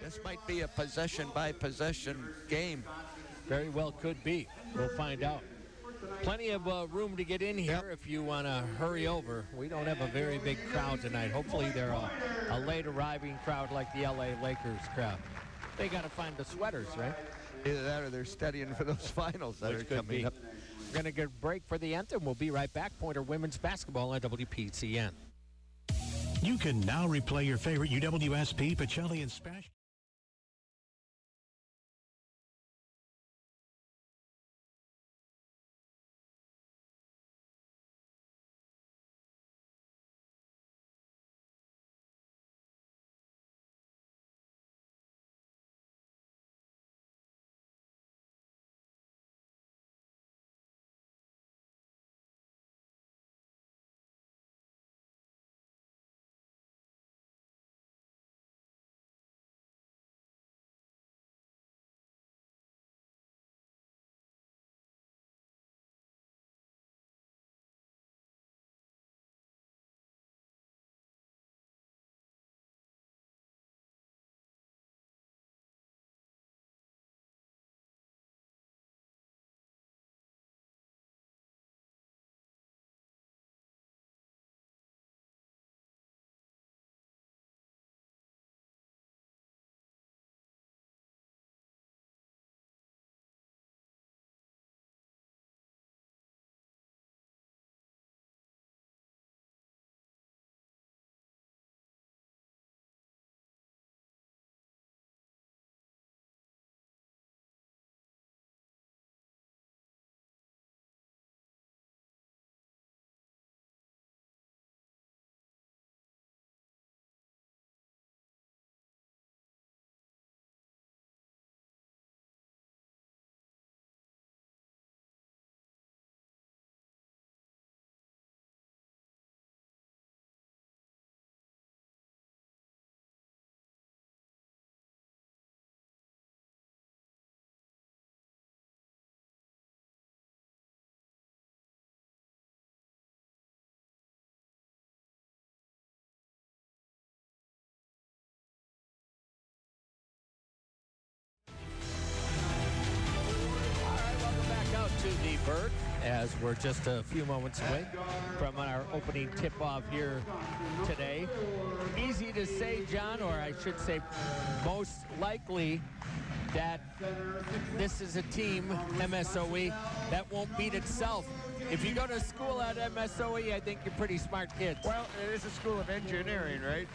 This might be a possession-by-possession game. Very well could be. We'll find out. Plenty of room to get in here if you want to hurry over. We don't have a very big crowd tonight. Hopefully they're a late arriving crowd like the LA Lakers crowd. They got to find the sweaters, right? Either that or they're studying for those finals that are coming up. We're going to get a break for the anthem. We'll be right back. Pointer women's basketball on WPCN. You can now replay your favorite UWSP, Pacelli, and Spash. To the Bird, as we're just a few moments away from our opening tip-off here today. Easy to say, John, or I should say most likely, that this is a team, MSOE, that won't beat itself. If you go to school at MSOE, I think you're pretty smart kids. Well, it is a school of engineering, right?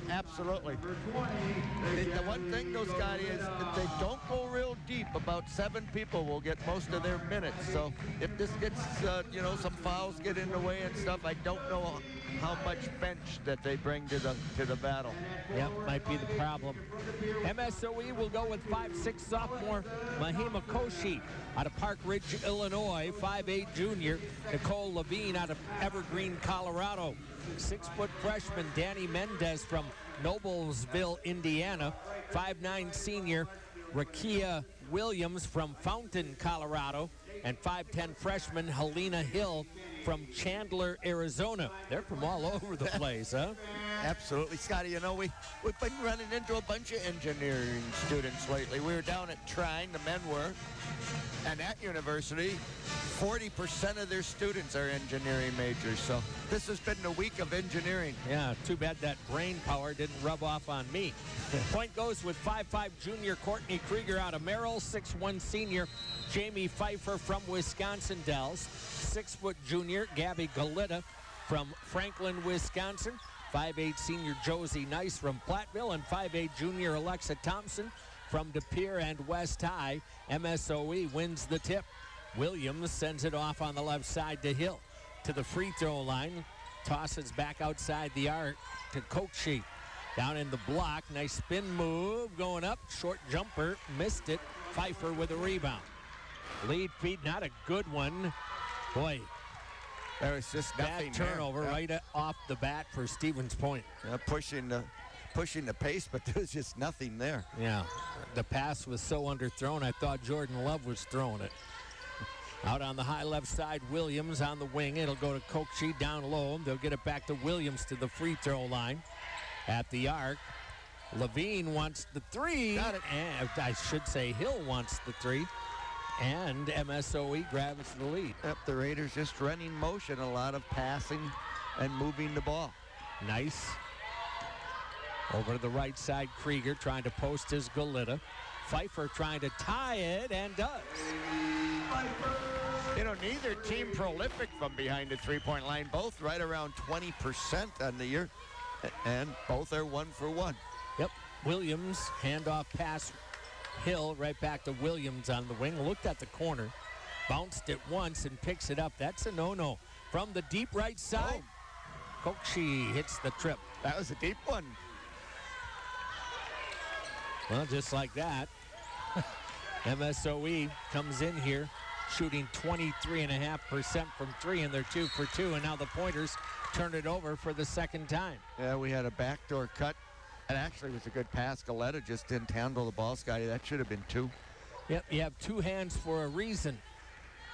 Absolutely. The one thing, though, Scotty, is if they don't go real deep, about 7 people will get most of their minutes. So if this gets, some fouls get in the way and stuff, I don't know how much bench that they bring to the battle. Yep, might be the problem. MSOE will go with 5'6" sophomore Mahima Koshi out of Park Ridge, Illinois. 5'8" junior Nicole Levine out of Evergreen, Colorado. 6-foot freshman Danny Mendez from Noblesville, Indiana. 5'9" senior Rakia Williams from Fountain, Colorado. And 5'10" freshman Helena Hill from Chandler, Arizona. They're from all over the place, huh? Absolutely, Scotty. We've been running into a bunch of engineering students lately. We were down at Trine, the men were, and at university, 40% of their students are engineering majors. So this has been the week of engineering. Yeah, too bad that brain power didn't rub off on me. Point goes with 5'5" junior Courtney Krieger out of Merrill. 6'1" senior Jamie Pfeiffer from Wisconsin Dells. 6-foot junior Gabby Galita from Franklin, Wisconsin. 5'8" senior Josie Nice from Platteville. And 5'8" junior Alexa Thompson from De Pere and West High. MSOE wins the tip. Williams sends it off on the left side to Hill. To the free throw line. Tosses back outside the arc to Kokshi. Down in the block. Nice spin move going up. Short jumper. Missed it. Pfeiffer with a rebound. Lead feed, not a good one. Boy, there was just nothing. Bad turnover right off the bat for Stevens Point. Pushing the pace, but there was just nothing there. Yeah, the pass was so underthrown, I thought Jordan Love was throwing it. Out on the high left side, Williams on the wing. It'll go to Kokshi down low. They'll get it back to Williams to the free throw line. At the arc, Levine wants the three. Got it. And I should say Hill wants the three. And MSOE grabs the lead. Yep, the Raiders just running motion, a lot of passing and moving the ball. Nice. Over to the right side, Krieger trying to post his Goleta. Pfeiffer trying to tie it, and does. You know, neither team prolific from behind the three-point line. Both right around 20% on the year, and both are 1 for 1. Yep. Williams, handoff pass. Hill right back to Williams on the wing. Looked at the corner, bounced it once and picks it up. That's a no-no. From the deep right side, Kokshi hits the trip. That was a deep one. Well, just like that, MSOE comes in here shooting 23.5% from three, and they're 2 for 2, and now the Pointers turn it over for the second time. Yeah, we had a backdoor cut. It actually was a good pass. Goleta just didn't handle the ball, Scotty. That should have been 2. Yep, you have 2 hands for a reason.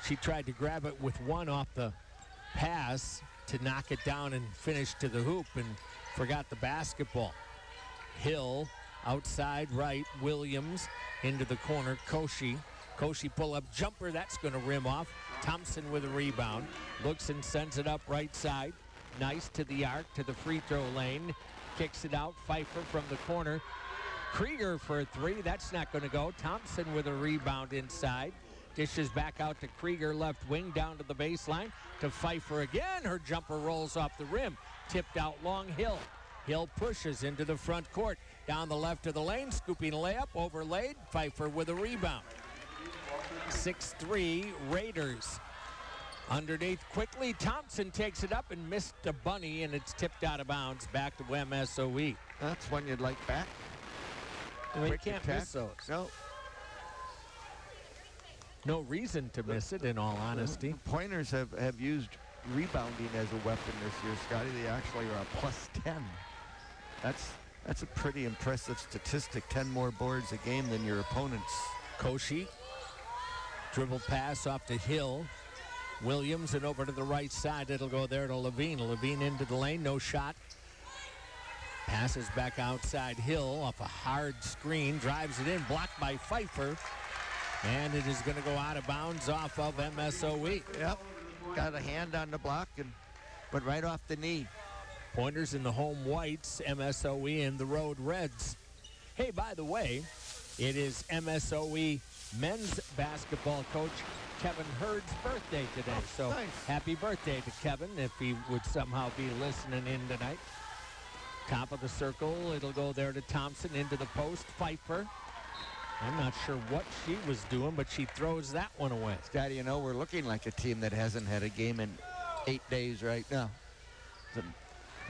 She tried to grab it with one off the pass to knock it down and finish to the hoop and forgot the basketball. Hill outside right, Williams into the corner, Koshi pull-up jumper, that's going to rim off. Thompson with a rebound, looks and sends it up right side. Nice to the arc, to the free throw lane. Kicks it out, Pfeiffer from the corner. Krieger for a 3, that's not going to go. Thompson with a rebound inside. Dishes back out to Krieger, left wing, down to the baseline. To Pfeiffer again, her jumper rolls off the rim. Tipped out long, Hill. Hill pushes into the front court. Down the left of the lane, scooping layup, overlaid. Pfeiffer with a rebound. 6-3 Raiders. Underneath quickly, Thompson takes it up and missed a bunny, and it's tipped out of bounds back to MSOE. That's one you'd like back. Well, you Quick can't attack. miss those. No. No reason to miss it, in all honesty. Pointers have used rebounding as a weapon this year, Scotty. They actually are a +10. That's a pretty impressive statistic. 10 more boards a game than your opponents. Koshi, dribble pass off to Hill. Williams, and over to the right side. It'll go there to Levine. Levine into the lane, no shot. Passes back outside. Hill off a hard screen, drives it in, blocked by Pfeiffer. And it is going to go out of bounds off of MSOE. Yep, got a hand on the block and went right off the knee. Pointers in the home whites, MSOE in the road reds. Hey, by the way, it is MSOE men's basketball coach Kevin Hurd's birthday today. So nice. Happy birthday to Kevin, if he would somehow be listening in tonight. Top of the circle, it'll go there to Thompson, into the post. Pfeiffer, I'm not sure what she was doing, but she throws that one away. Scotty, you know, we're looking like a team that hasn't had a game in 8 days right now.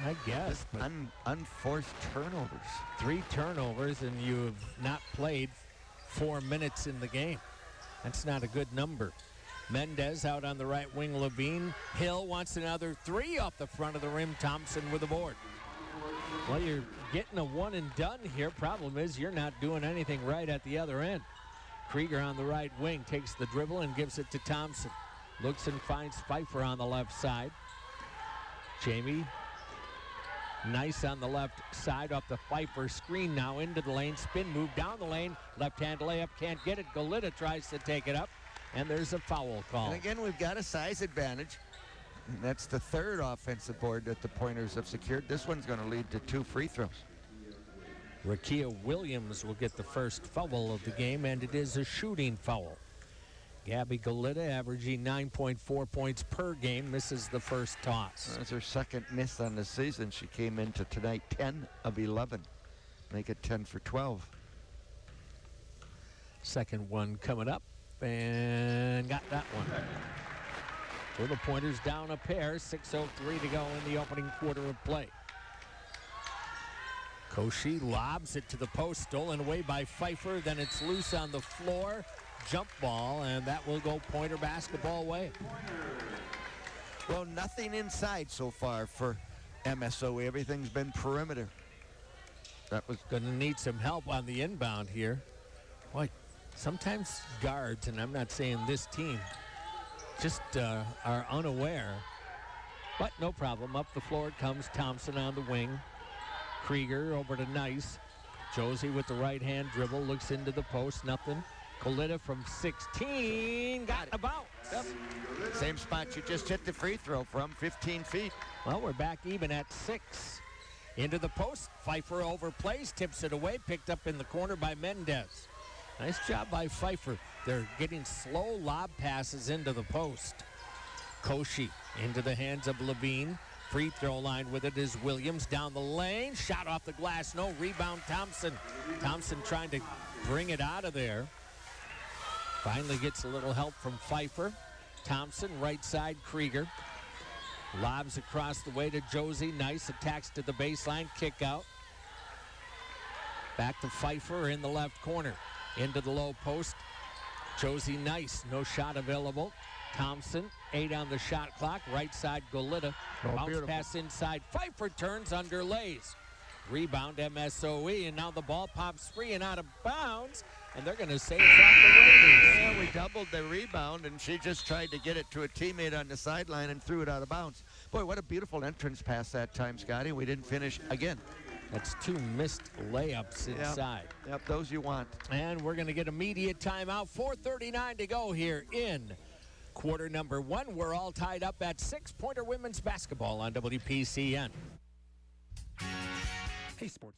I guess, but unforced turnovers. 3 turnovers, and you have not played 4 minutes in the game. That's not a good number. Mendez out on the right wing, Levine. Hill wants another 3 off the front of the rim. Thompson with a board. Well, you're getting a one and done here. Problem is you're not doing anything right at the other end. Krieger on the right wing takes the dribble and gives it to Thompson. Looks and finds Pfeiffer on the left side. Jamie, nice on the left side off the Pfeiffer screen, now into the lane. Spin move down the lane. Left-hand layup, can't get it. Goleta tries to take it up, and there's a foul call. And again, we've got a size advantage. And that's the 3rd offensive board that the Pointers have secured. This one's going to lead to 2 free throws. Rakia Williams will get the first foul of the game, and it is a shooting foul. Gabby Goleta, averaging 9.4 points per game, misses the first toss. That's her 2nd miss on the season. She came into tonight 10 of 11. Make it 10 for 12. Second one coming up, and got that one. Well, the Pointers down a pair, 6:03 to go in the opening quarter of play. Koshi lobs it to the post, stolen away by Pfeiffer, then it's loose on the floor. Jump ball, and that will go Pointer basketball way. Well, nothing inside so far for MSOE. Everything's been perimeter. That was Going to need some help on the inbound here. Boy, sometimes guards, and I'm not saying this team, just are unaware. But no problem. Up the floor it comes. Thompson on the wing. Krieger over to Nice. Josie with the right hand dribble, looks into the post, nothing. Coletta from 16, got a bounce. Yep. Same spot you just hit the free throw from, 15 feet. Well, we're back even at 6. Into the post, Pfeiffer overplays, tips it away, picked up in the corner by Mendez. Nice job by Pfeiffer. They're getting slow lob passes into the post. Koshi into the hands of Levine. Free throw line with it is Williams down the lane. Shot off the glass, no rebound. Thompson. Thompson trying to bring it out of there. Finally gets a little help from Pfeiffer. Thompson, right side, Krieger. Lobs across the way to Josie. Nice, attacks to the baseline, kick out. Back to Pfeiffer in the left corner. Into the low post. Josie Nice, no shot available. Thompson, 8 on the shot clock. Right side, Goleta. Bounce pass inside. Pfeiffer turns, underlays. Rebound, MSOE, and now the ball pops free and out of bounds, and they're going to say it's off the Raiders. Yeah, we doubled the rebound, and she just tried to get it to a teammate on the sideline and threw it out of bounds. Boy, what a beautiful entrance pass that time, Scotty. We didn't finish again. That's 2 missed layups inside. Yep, those you want. And we're going to get immediate timeout. 4:39 to go here in quarter number 1. We're all tied up at 6. Pointer women's basketball on WPCN. Hey, sports.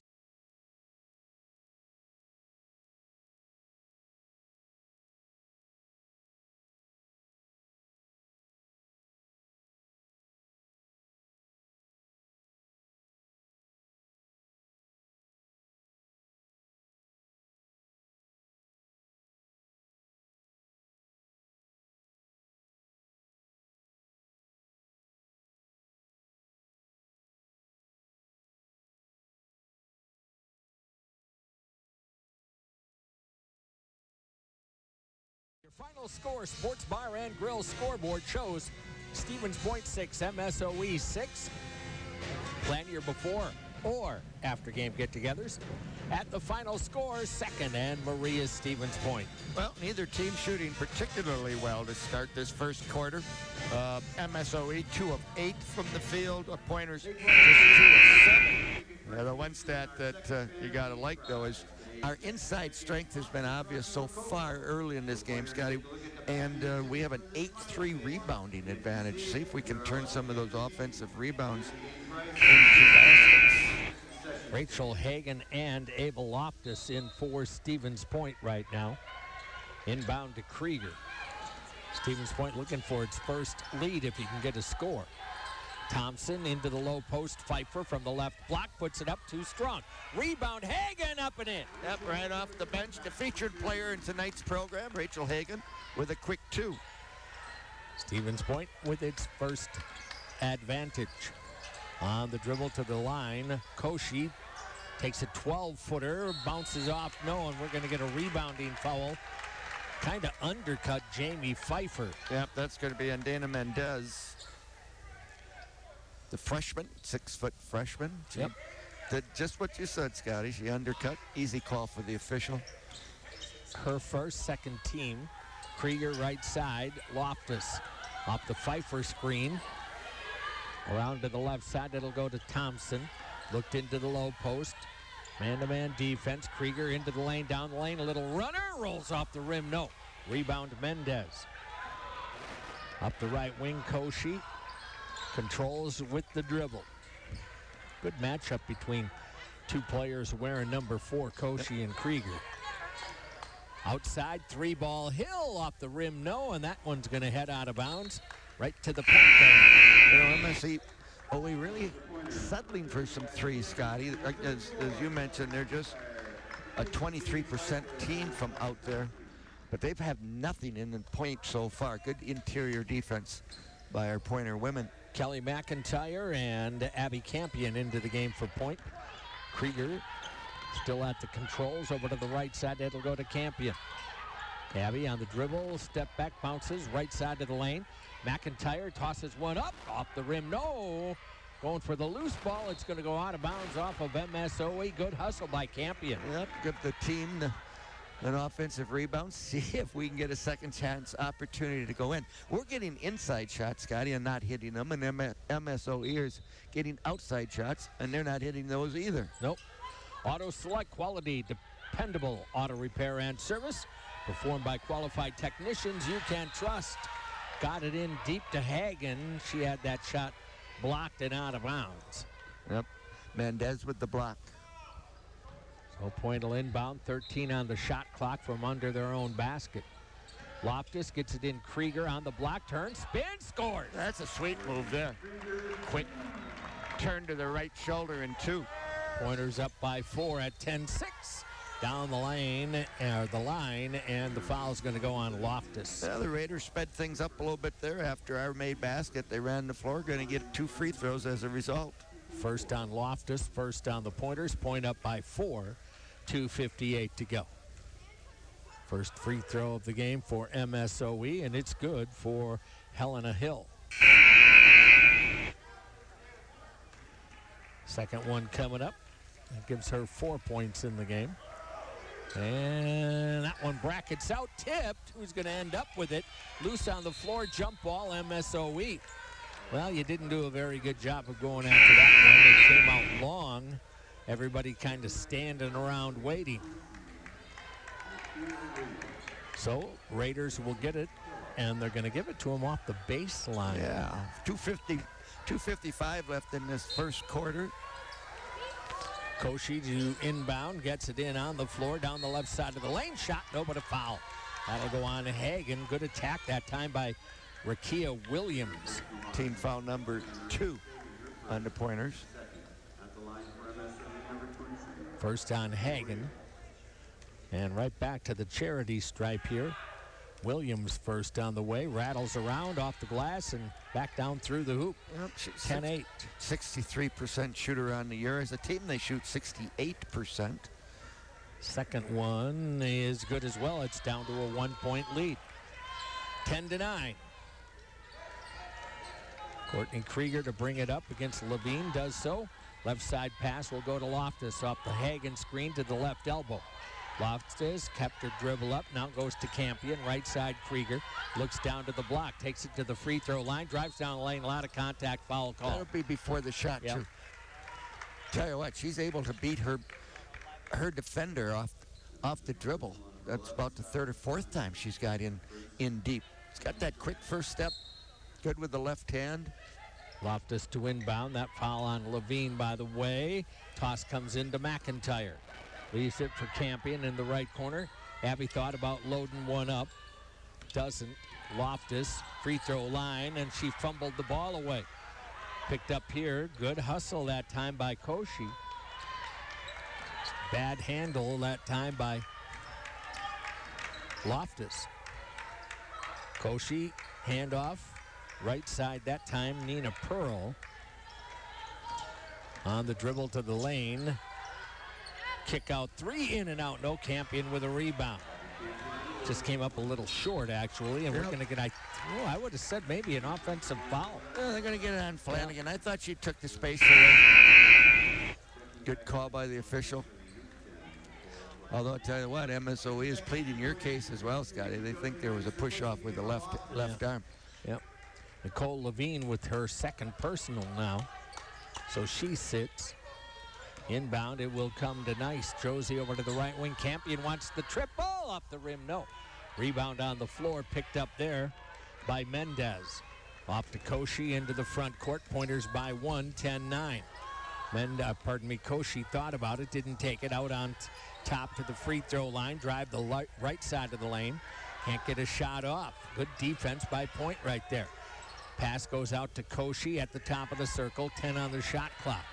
Final score, Sports Bar and Grill scoreboard shows Stevens Point 6, MSOE 6. Plan your before or after game get-togethers. At the final score, second and Maria Stevens Point. Well, neither team shooting particularly well to start this first quarter. MSOE 2 of 8 from the field. Pointers just 2 of 7. The one stat that you got to like, though, is our inside strength has been obvious so far early in this game, Scotty, and we have an 8-3 rebounding advantage. See if we can turn some of those offensive rebounds into baskets. Rachel Hagan and Ava Loftus in for Stevens Point right now. Inbound to Krieger. Stevens Point looking for its first lead if he can get a score. Thompson into the low post. Pfeiffer from the left block puts it up too strong. Rebound, Hagan up and in. Yep, right off the bench. The featured player in tonight's program, Rachel Hagan, with a quick 2. Stevens Point with its first advantage. On the dribble to the line, Koshi takes a 12-footer, bounces off, no, and we're going to get a rebounding foul. Kind of undercut Jamie Pfeiffer. Yep, that's going to be on Dana Mendez. The freshman, 6-foot freshman. She did just what you said, Scotty. She undercut. Easy call for the official. Her first, second team. Krieger right side. Loftus off the Pfeiffer screen. Around to the left side. It'll go to Thompson. Looked into the low post. Man-to-man defense. Krieger into the lane, down the lane. A little runner. Rolls off the rim. No. Rebound Mendez. Up the right wing, Koshi. Controls with the dribble. Good matchup between two players wearing number 4, Koshi and Krieger. Outside, 3-ball Hill off the rim, no, and that one's going to head out of bounds right to the puck line. You know, MSE, we really settling for some threes, Scotty. As you mentioned, they're just a 23% team from out there, but they've had nothing in the point so far. Good interior defense by our Pointer women. Kelly McIntyre and Abby Campion into the game for point. Krieger still at the controls. Over to the right side, it'll go to Campion. Abby on the dribble, step back, bounces, right side of the lane. McIntyre tosses one up, off the rim, no. Going for the loose ball, it's going to go out of bounds off of MSOE. Good hustle by Campion. Yep, give the team an offensive rebound, see if we can get a second chance opportunity to go in. We're getting inside shots, Scotty, and not hitting them, and MSOE is getting outside shots, and they're not hitting those either. Nope. Auto Select, quality, dependable auto repair and service performed by qualified technicians you can trust. Got it in deep to Hagen. She had that shot blocked and out of bounds. Yep. Mendez with the block. So point will inbound, 13 on the shot clock from under their own basket. Loftus gets it in. Krieger on the block, turn, spin, scores. That's a sweet move there. Quick turn to the right shoulder and 2. Pointers up by 4 at 10-6. Down the line, and the foul's going to go on Loftus. Yeah, the Raiders sped things up a little bit there after our made basket. They ran the floor, going to get 2 free throws as a result. First on Loftus, first on the Pointers. Point up by 4, 2:58 to go. First free throw of the game for MSOE, and it's good for Helena Hill. Second one coming up. That gives her 4 points in the game. And that one brackets out, tipped. Who's going to end up with it? Loose on the floor, jump ball, MSOE. Well, you didn't do a very good job of going after that one. It came out long. Everybody kind of standing around waiting. So Raiders will get it, and they're going to give it to them off the baseline. Yeah, 2:55 left in this first quarter. Koshi to inbound, gets it in on the floor, down the left side of the lane. Shot, no, but a foul. That'll go on to Hagen. Good attack that time by Rakia Williams. Team foul number 2 on the Pointers. First on Hagen. And right back to the charity stripe here. Williams first on the way, rattles around off the glass and back down through the hoop. Yep, 10-8. 63% shooter on the year. As a team, they shoot 68%. Second one is good as well. It's down to a 1-point lead. 10-9. Courtney Krieger to bring it up against Levine, does so. Left side pass will go to Loftus off the Hagen screen to the left elbow. Loftus kept her dribble up, now goes to Campion, right side Krieger, looks down to the block, takes it to the free throw line, drives down the lane, a lot of contact, foul call. That'll be before the shot, yep. too. Tell you what, she's able to beat her defender off the dribble. That's about the 3rd or 4th time she's got in deep. She's got that quick first step, good with the left hand. Loftus to inbound, that foul on Levine, by the way. Toss comes into McIntyre. Leaves it for Campion in the right corner. Abby thought about loading one up. Doesn't. Loftus, free throw line, and she fumbled the ball away. Picked up here. Good hustle that time by Koshi. Bad handle that time by Loftus. Koshi, handoff. Right side that time, Nina Pearl. On the dribble to the lane. Kick out 3, in and out. No. Campion with a rebound. Just came up a little short, actually, and we're going to get, I would have said maybe an offensive foul. Yeah, they're going to get it on Flanagan. I thought she took the space away. Good call by the official. Although, I tell you what, MSOE is pleading your case as well, Scotty. They think there was a push-off with the left arm. Yep. Nicole Levine with her second personal now. So she sits. Inbound, it will come to Nice. Josie over to the right wing. Campion wants the triple off the rim. No. Rebound on the floor, picked up there by Mendez. Off to Koshi into the front court. Pointers by 1, 10-9. Koshi thought about it, didn't take it. Out on top to the free throw line. Drive the right side of the lane. Can't get a shot off. Good defense by Point right there. Pass goes out to Koshi at the top of the circle. 10 on the shot clock.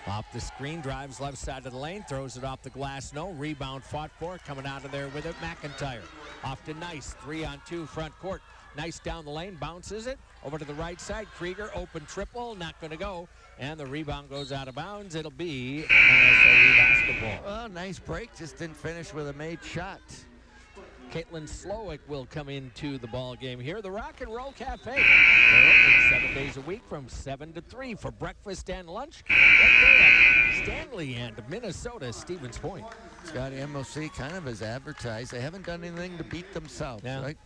Off the screen, drives left side of the lane, throws it off the glass. No. Rebound fought for, coming out of there with it, McIntyre. Off to Nice, 3-on-2 front court. Nice down the lane, bounces it over to the right side. Krieger, open triple, not going to go. And the rebound goes out of bounds. It'll be MSOE basketball. Well, nice break, just didn't finish with a made shot. Caitlin Slowick will come into the ball game here. The Rock and Roll Cafe. They're open 7 days a week from 7 to 3 for breakfast and lunch. Right there at Stanley and Minnesota, Stevens Point. Scotty, MOC kind of has advertised. They haven't done anything to beat themselves, right?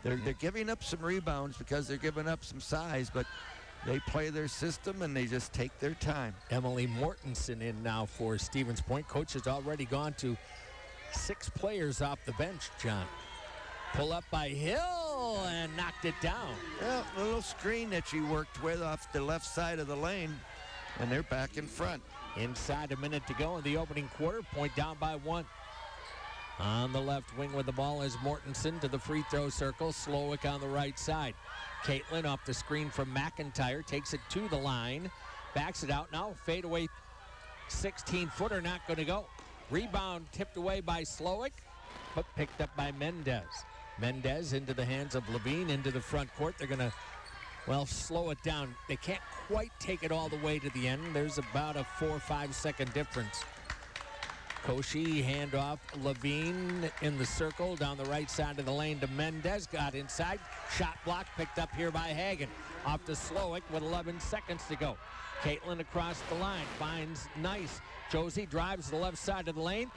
They're giving up some rebounds because they're giving up some size, but They play their system, and they just take their time. Emily Mortensen in now for Stevens Point. Coach has already gone to 6 players off the bench, John. Pull up by Hill and knocked it down. Yeah, a little screen that she worked with off the left side of the lane, and they're back in front. Inside a minute to go in the opening quarter. Point down by 1. On the left wing with the ball is Mortensen to the free throw circle. Slowick on the right side. Caitlin off the screen from McIntyre. Takes it to the line. Backs it out now. Fadeaway 16-footer not going to go. Rebound tipped away by Slowick, but picked up by Mendez. Mendez into the hands of Levine into the front court. They're going to, well, slow it down. They can't quite take it all the way to the end. There's about a 4 or 5 second difference. Koshi handoff. Levine in the circle down the right side of the lane to Mendez. Got inside. Shot block picked up here by Hagen. Off to Slowick with 11 seconds to go. Caitlin across the line. Finds Nice. Josie drives the left side of the lane.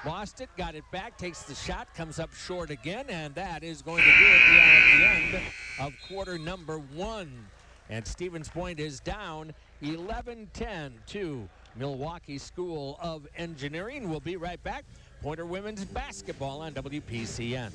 Lost it, got it back, takes the shot, comes up short again, and that is going to do it. We are at the end of quarter number 1. And Stevens Point is down 11-10 to Milwaukee School of Engineering. We'll be right back. Pointer women's basketball on WPCN.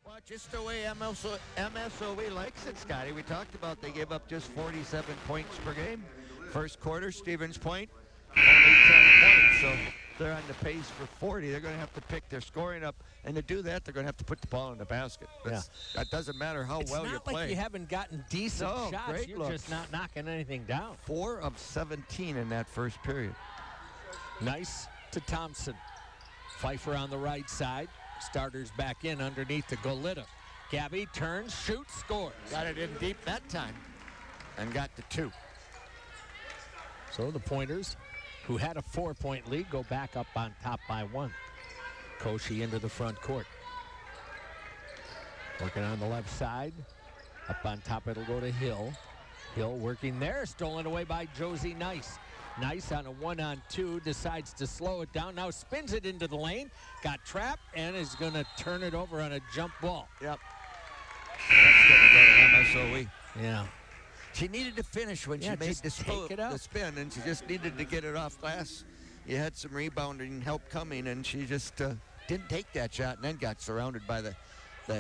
Well, just the way MSOE likes it, Scotty. We talked about they gave up just 47 points per game. First quarter, Stevens Point, only 10 points. So they're on the pace for 40. They're going to have to pick their scoring up. And to do that, they're going to have to put the ball in the basket. That doesn't matter how well you play. It's not like you haven't gotten decent shots. Great You're looks. just not knocking anything down. 4 of 17 in that first period. Nice to Thompson. Pfeiffer on the right side. Starters back in underneath to Golita. Gabby turns, shoots, scores. Got it in deep that time and got the 2. So the Pointers, who had a 4-point lead, go back up on top by 1. Koshi into the front court. Working on the left side. Up on top, it'll go to Hill. Hill working there, stolen away by Josie Nice. Nice on a 1-on-2, decides to slow it down. Now spins it into the lane, got trapped, and is going to turn it over on a jump ball. Yep. That's going to go to MSOE. Yeah. She needed to finish when she made the spin, and she just needed to get it off glass. You had some rebounding help coming, and she just didn't take that shot and then got surrounded by the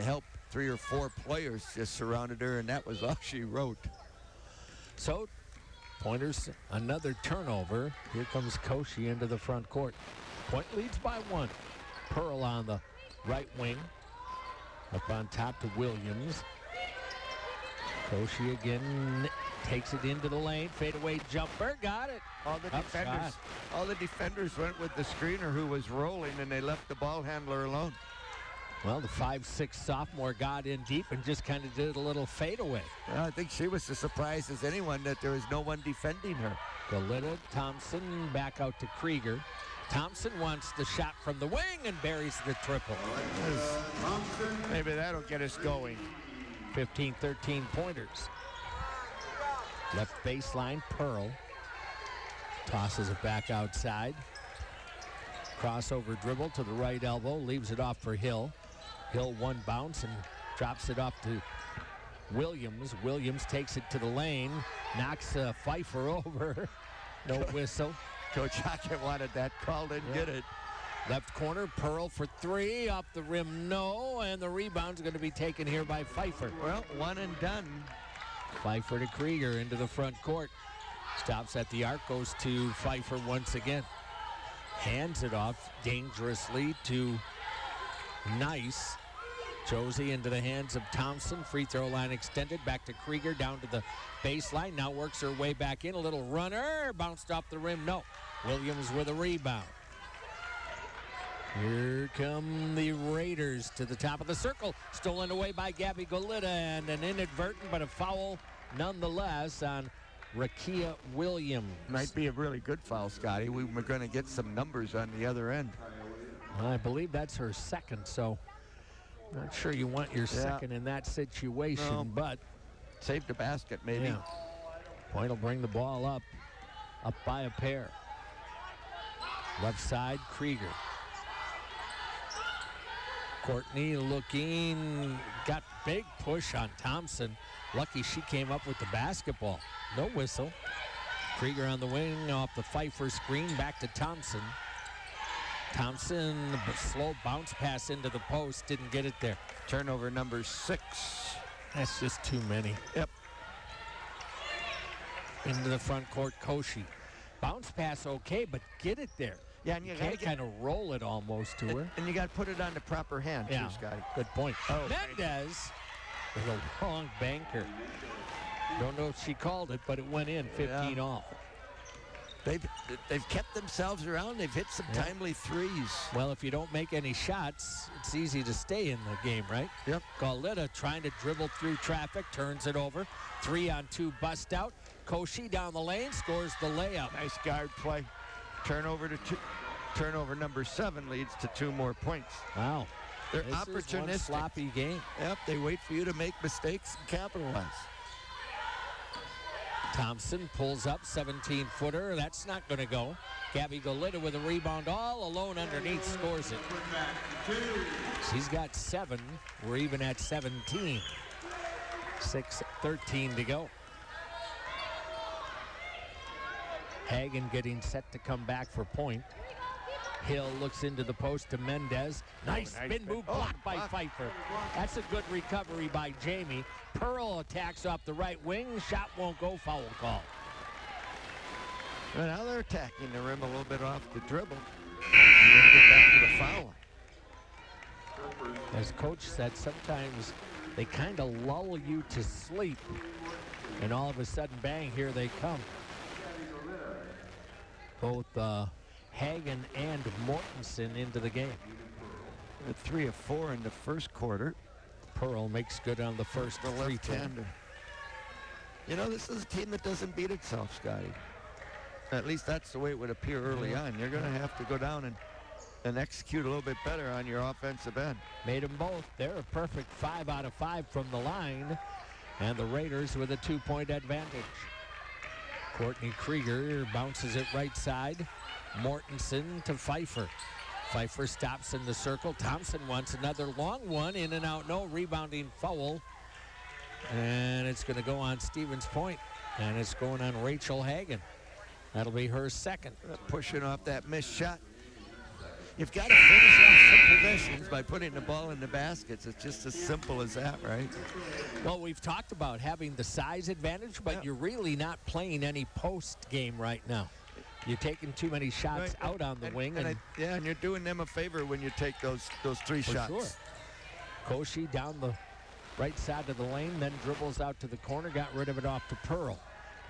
help. 3 or 4 players just surrounded her, and that was all she wrote. So Pointers, another turnover. Here comes Koshi into the front court. Point leads by 1. Pearl on the right wing. Up on top to Williams. Koshi again takes it into the lane. Fadeaway jumper. Got it. All the defenders went with the screener who was rolling, and they left the ball handler alone. Well, the 5'6" sophomore got in deep and just kind of did a little fadeaway. Well, I think she was as surprised as anyone that there was no one defending her. Golita, Thompson back out to Krieger. Thompson wants the shot from the wing and buries the triple. Maybe that'll get us going. 15-13 Pointers. Left baseline, Pearl. Tosses it back outside. Crossover dribble to the right elbow. Leaves it off for Hill. Hill one bounce and Drops it off to Williams. Williams takes it to the lane, knocks Pfeiffer over. No whistle. Coach Hockett wanted that call, didn't get it. Left corner, Pearl for three. Off the rim, no. And the rebound's going to be taken here by Pfeiffer. Well, one and done. Pfeiffer to Krieger into the front court. Stops at the arc, goes to Pfeiffer once again. Hands it off dangerously to Nice. Josie into the hands of Thompson. Free throw line extended. Back to Krieger, down to the baseline. Now works her way back in. A little runner. Bounced off the rim. No. Williams with a rebound. Here come the Raiders to the top of the circle. Stolen away by Gabby Golita, and an inadvertent but a foul nonetheless on Rakia Williams. Might be a really good foul, Scotty. We were going to get some numbers on the other end. I believe that's her second, so not sure you want your second in that situation, no. but saved the basket, maybe. Yeah. Point will bring the ball up by a pair. Left side, Krieger. Courtney looking, got big push on Thompson. Lucky she came up with the basketball. No whistle. Krieger on the wing off the Pfeiffer screen, back to Thompson. Thompson, slow bounce pass into the post, didn't get it there. Turnover number 6. That's just too many. Yep. Into the front court, Koshi. Bounce pass okay, but get it there. Yeah, and you can't kind of roll it almost to her. And you got to put it on the proper hand, too, Scotty. Good point. Oh, Mendez with a long banker. Don't know if she called it, but it went in 15 off. They've kept themselves around. They've hit some timely threes. Well, if you don't make any shots, it's easy to stay in the game, right? Yep. Golita trying to dribble through traffic, turns it over. 3-on-2 bust out. Koshi down the lane, scores the layup. Nice guard play. Turnover number 7 leads to 2 more points. Wow. They're this opportunistic. Is one sloppy game. Yep, they wait for you to make mistakes and capitalize. Thompson pulls up, 17-footer. That's not going to go. Gabby Golita with a rebound all alone underneath, scores it. She's got 7. We're even at 17. 6:13 to go. Hagen getting set to come back for point. Hill looks into the post to Mendez. Nice spin move, blocked by Pfeiffer. That's a good recovery by Jamie. Pearl attacks off the right wing. Shot won't go, foul call. Well, now they're attacking the rim a little bit off the dribble. You're going to get back to the foul line. As Coach said, sometimes they kind of lull you to sleep. And all of a sudden, bang, here they come. Both Hagen and Mortensen into the game. 3 of 4 in the first quarter. Pearl makes good on the first The free throw. left-hander. You know, this is a team that doesn't beat itself, Scotty. At least that's the way it would appear early on. You're going to have to go down and execute a little bit better on your offensive end. Made them both. They're a perfect 5 out of 5 from the line. And the Raiders with a 2-point advantage. Courtney Krieger bounces it right side. Mortensen to Pfeiffer. Pfeiffer stops in the circle. Thompson wants another long one. In and out, no. Rebounding foul. And it's going to go on Stevens Point. And it's going on Rachel Hagen. That'll be her second. Pushing off that missed shot. You've got to finish off some possessions by putting the ball in the baskets. It's just as simple as that, right? Well, we've talked about having the size advantage, but you're really not playing any post game right now. You're taking too many shots out on the wing. And you're doing them a favor when you take those 3 shots. Sure. Koshi down the right side of the lane, then dribbles out to the corner, got rid of it off to Pearl.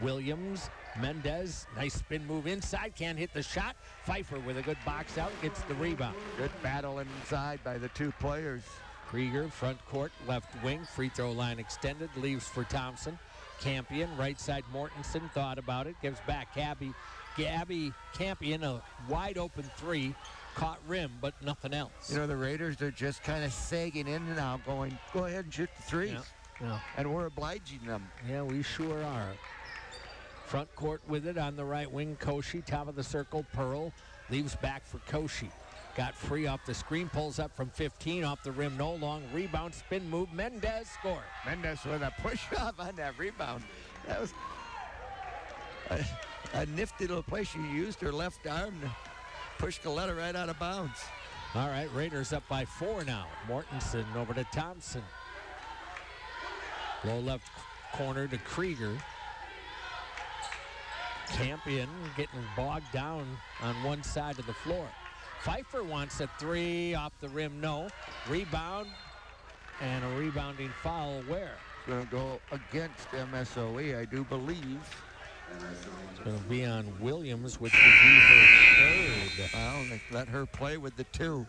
Williams, Mendez, nice spin move inside, can't hit the shot. Pfeiffer with a good box out, gets the rebound. Good battle inside by the 2 players. Krieger, front court, left wing, free throw line extended, leaves for Thompson. Campion, right side Mortensen, thought about it, gives back Gabby Campion, a wide open 3, caught rim, but nothing else. You know, the Raiders, they're just kind of sagging in and out, going, go ahead and shoot the 3s. Yeah. And we're obliging them. Yeah, we sure are. Front court with it on the right wing, Koshi, top of the circle, Pearl, leaves back for Koshi. got free off the screen, pulls up from 15, off the rim, no long rebound, spin move. Mendez scored. Mendez with a push-off on that rebound. That was a nifty little play. She used her left arm to push Goleta right out of bounds. All right, Raiders up by 4 now. Mortensen over to Thompson. Low left corner to Krieger. Campion getting bogged down on one side of the floor. Pfeiffer wants a 3, off the rim, no. Rebound, and a rebounding foul where? It's going to go against MSOE, I do believe. It's going to be on Williams, which would be her 3rd. Well, they let her play with the 2.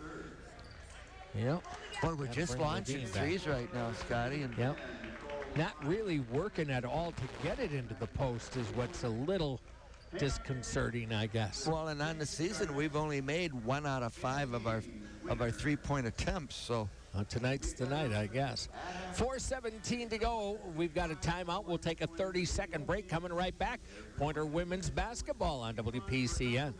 Yep. Boy, we're just launching threes right now, Scotty. And yep. Not really working at all to get it into the post is what's a little disconcerting, I guess. Well, and on the season, we've only made 1 out of 5 of our 3-point attempts. So tonight's the night, I guess. 4:17 to go. We've got a timeout. We'll take a 30-second break. Coming right back. Pointer women's basketball on WPCN.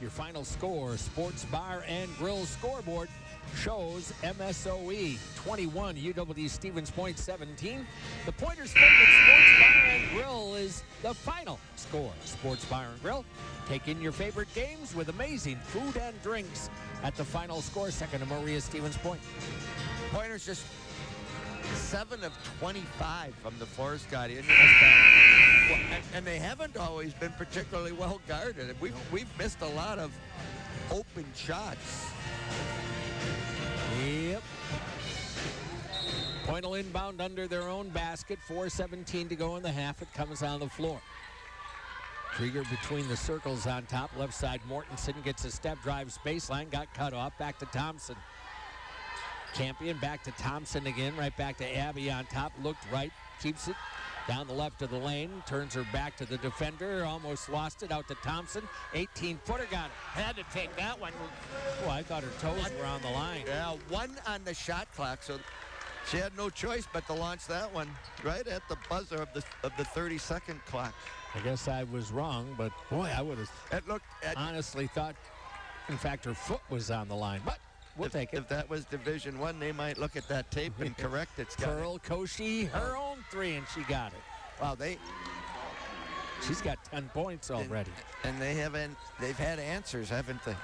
Your final score, Sports Bar and Grill scoreboard shows MSOE 21, UW Stevens Point 17. The Pointers' favorite Sports Bar and Grill is the final score. Sports Bar and Grill, take in your favorite games with amazing food and drinks at the final score, second to Maria Stevens Point. Pointers just 7 of 25 from the floor, Scotty. Well, and they haven't always been particularly well guarded. We've missed a lot of open shots. Yep. Point will inbound under their own basket. 4:17 to go in the half. It comes on the floor. Krieger between the circles on top. Left side, Mortensen gets a step, drives baseline, got cut off. Back to Thompson. Campion back to Thompson again. Right back to Abby on top. Looked right, keeps it. Down the left of the lane, turns her back to the defender, almost lost it, out to Thompson. 18-footer, got it. Had to take that one. Oh, I thought her toes were on the line. Yeah, 1 on the shot clock, so she had no choice but to launch that one right at the buzzer of the 30-second clock. I guess I was wrong, but boy, I would have honestly thought, in fact, her foot was on the line. But we'll take it. If that was Division I, they might look at that tape and correct it. Pearl Koshi, her own 3, and she got it. Wow, she's got 10 points already. And they've had answers, haven't they?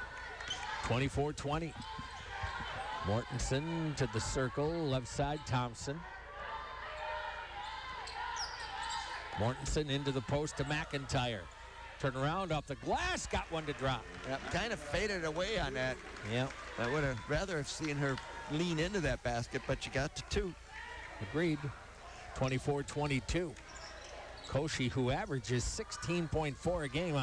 24-20. Mortensen to the circle, left side, Thompson. Mortensen into the post to McIntyre. Turn around off the glass, got one to drop. Kind of faded away on that. Yeah. I would have rather have seen her lean into that basket, but she got to 2. Agreed. 24-22. Koshi, who averages 16.4 a game,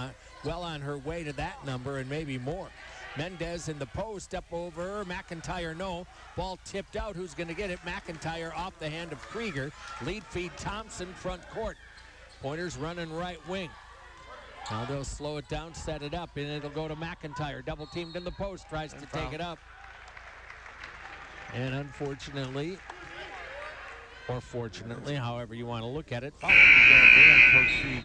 well on her way to that number and maybe more. Mendez in the post, up over McIntyre, no. Ball tipped out, who's going to get it? McIntyre off the hand of Krieger. Lead feed Thompson, front court. Pointers running right wing. Now they'll slow it down, set it up, and it'll go to McIntyre. Double teamed in the post, tries to take it up. And unfortunately, or fortunately, however you want to look at it, foul is going to be on Coach.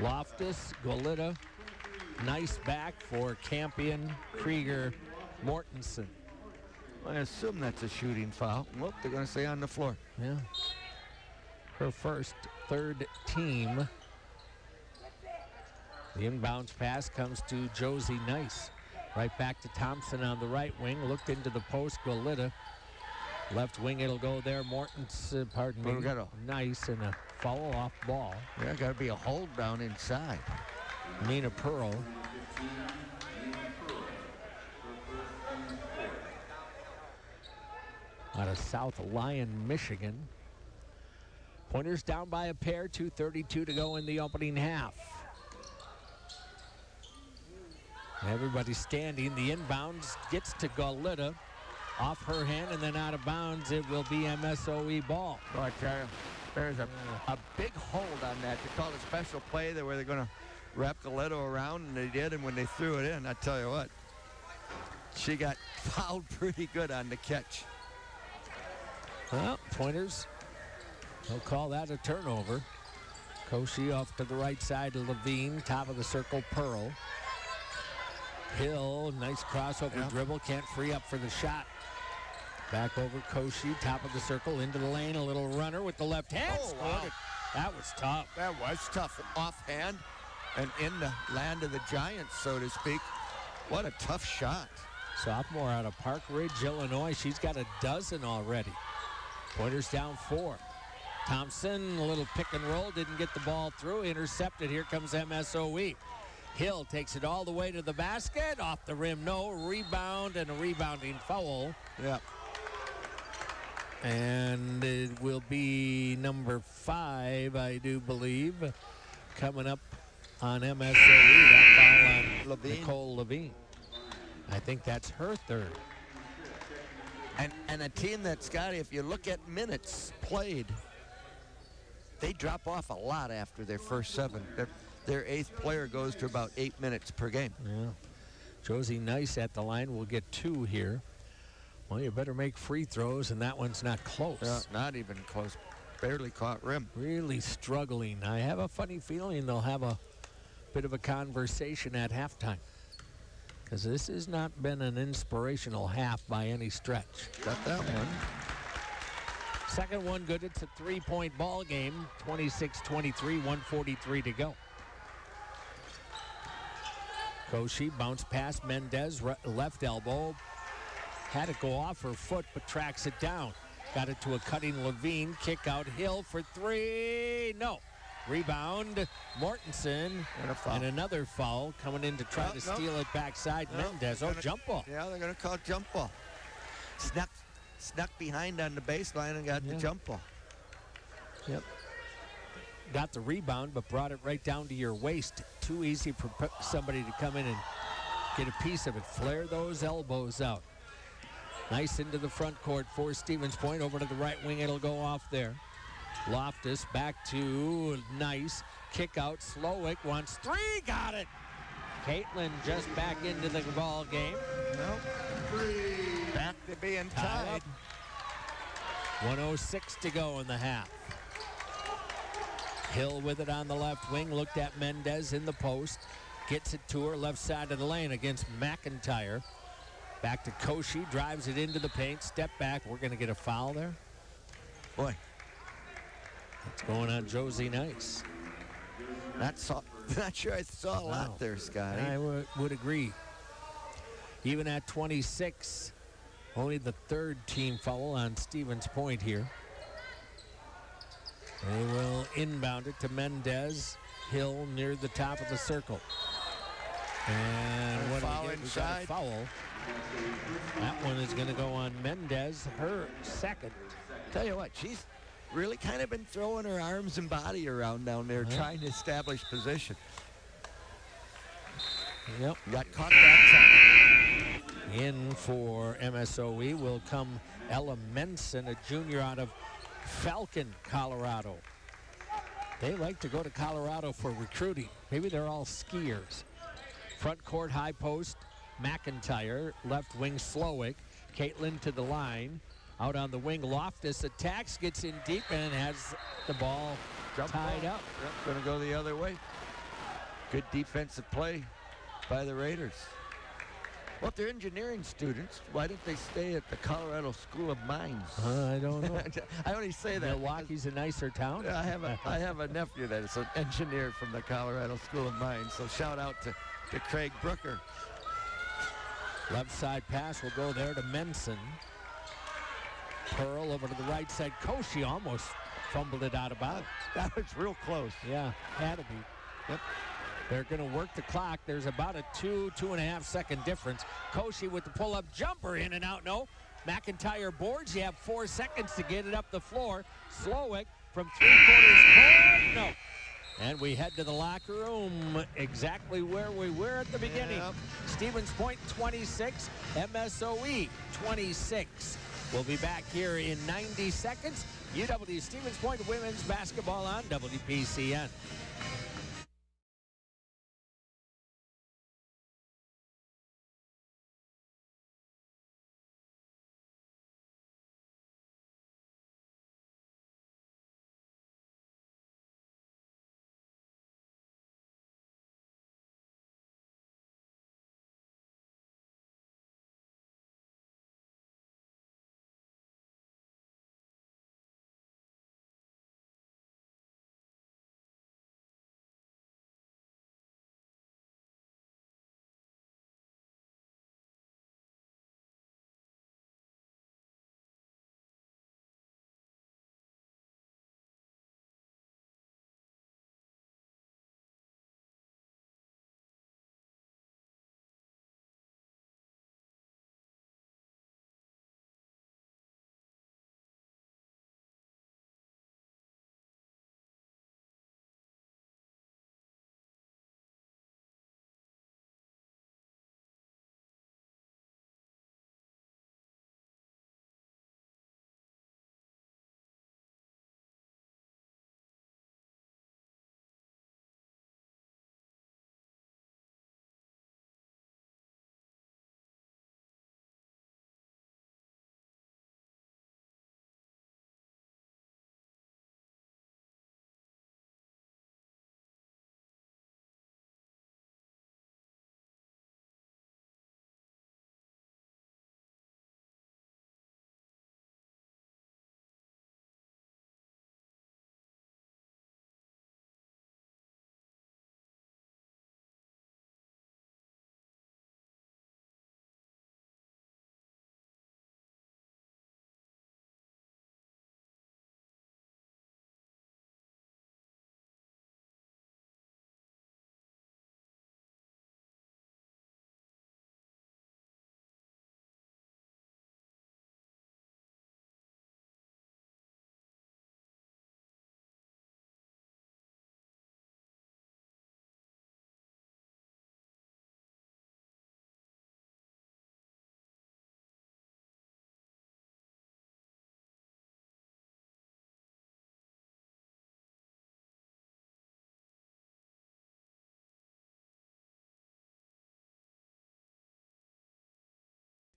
Loftus, Goleta, nice back for Campion, Krieger, Mortensen. I assume that's a shooting foul. Well, they're going to say on the floor. Yeah. Her first, 3rd team. The inbounds pass comes to Josie Nice. Right back to Thompson on the right wing. Looked into the post, Goleta. Left wing, it'll go there. Mortensen, pardon me. Nice, and a foul off ball. Yeah, got to be a hold down inside. Mina Pearl. Out of South Lyon, Michigan. Pointers down by a pair, 2:32 to go in the opening half. Everybody standing. The inbounds gets to Goleta. Off her hand and then out of bounds. It will be MSOE ball. Oh, I tell you, there's a big hold on that. They called a special play there where they're going to wrap Goleta around, and they did. And when they threw it in, I tell you what, she got fouled pretty good on the catch. Well, Pointers, they'll call that a turnover. Koshi off to the right side of Levine. Top of the circle, Pearl. Hill, nice crossover dribble. Can't free up for the shot. Back over Koshi, top of the circle, into the lane. A little runner with the left hand. Oh, wow. That was tough. That was tough. Offhand and in the land of the Giants, so to speak. What a tough shot. Sophomore out of Park Ridge, Illinois. She's got a dozen already. Pointers down 4. Thompson, a little pick and roll, didn't get the ball through. Intercepted. Here comes MSOE. Hill takes it all the way to the basket. Off the rim, no. Rebound and a rebounding foul. Yeah. And it will be number 5, I do believe, coming up on MSOE. That foul on Levine. Nicole Levine. I think that's her 3rd. And a team that, Scotty, if you look at minutes played, they drop off a lot after their first 7. Their 8th player goes to about 8 minutes per game. Yeah. Josie Nice at the line will get 2 here. Well, you better make free throws, and that one's not close. Not even close. Barely caught rim. Really struggling. I have a funny feeling they'll have a bit of a conversation at halftime, because this has not been an inspirational half by any stretch. Got that one. Second one good. It's a 3-point ball game. 26-23, 1:43 to go. Koshi bounce past Mendez, left elbow. Had it go off her foot, but tracks it down. Got it to a cutting Levine. Kick out Hill for 3. No. Rebound, Mortensen. And another foul coming in to try to steal it backside. Mendez. Jump ball. Yeah, they're going to call jump ball. Snuck behind on the baseline and got the jump ball. Yep. Got the rebound, but brought it right down to your waist. Too easy for somebody to come in and get a piece of it. Flare those elbows out. Nice into the front court for Stevens Point. Over to the right wing, it'll go off there. Loftus back to Nice. Kick out. Slowick wants 3. Got it. Caitlin just back into the ball game. Nope. Back to being tied. 1:06 to go in the half. Hill with it on the left wing. Looked at Mendez in the post. Gets it to her left side of the lane against McIntyre. Back to Koshi. Drives it into the paint. Step back. We're going to get a foul there. Boy. It's going on Josie Nice. Not sure I saw a lot there, Scotty. I would agree. Even at 26, only the 3rd team foul on Stevens Point here. They will inbound it to Mendez. Hill near the top of the circle. And what foul do we get? inside. We got a foul. That one is going to go on Mendez, her 2nd. Tell you what, she's really kind of been throwing her arms and body around down there, trying to establish position. Yep. Got caught that time. In for MSOE will come Ella Menson, a junior out of Falcon, Colorado. They like to go to Colorado for recruiting. Maybe they're all skiers. Front court, high post, McIntyre. Left wing, Slowick. Caitlin to the line. Out on the wing, Loftus attacks, gets in deep, and has the ball tied up. Yep, going to go the other way. Good defensive play by the Raiders. Well, if they're engineering students, why didn't they stay at the Colorado School of Mines? I don't know. I only say that. Milwaukee's a nicer town. I have a nephew that is an engineer from the Colorado School of Mines, so shout out to Craig Brooker. Left side pass will go there to Menson. Pearl over to the right side. Koshi almost fumbled it out of bounds. That was real close. Yeah, had to be. Yep. They're going to work the clock. There's about a 2.5 second difference. Koshi with the pull-up jumper, in and out. No. McIntyre boards. You have 4 seconds to get it up the floor. Slowick from 3/4 court. No. And we head to the locker room exactly where we were at the beginning. Yep. Stevens Point 26, MSOE 26. We'll be back here in 90 seconds. UW Stevens Point women's basketball on WPCN.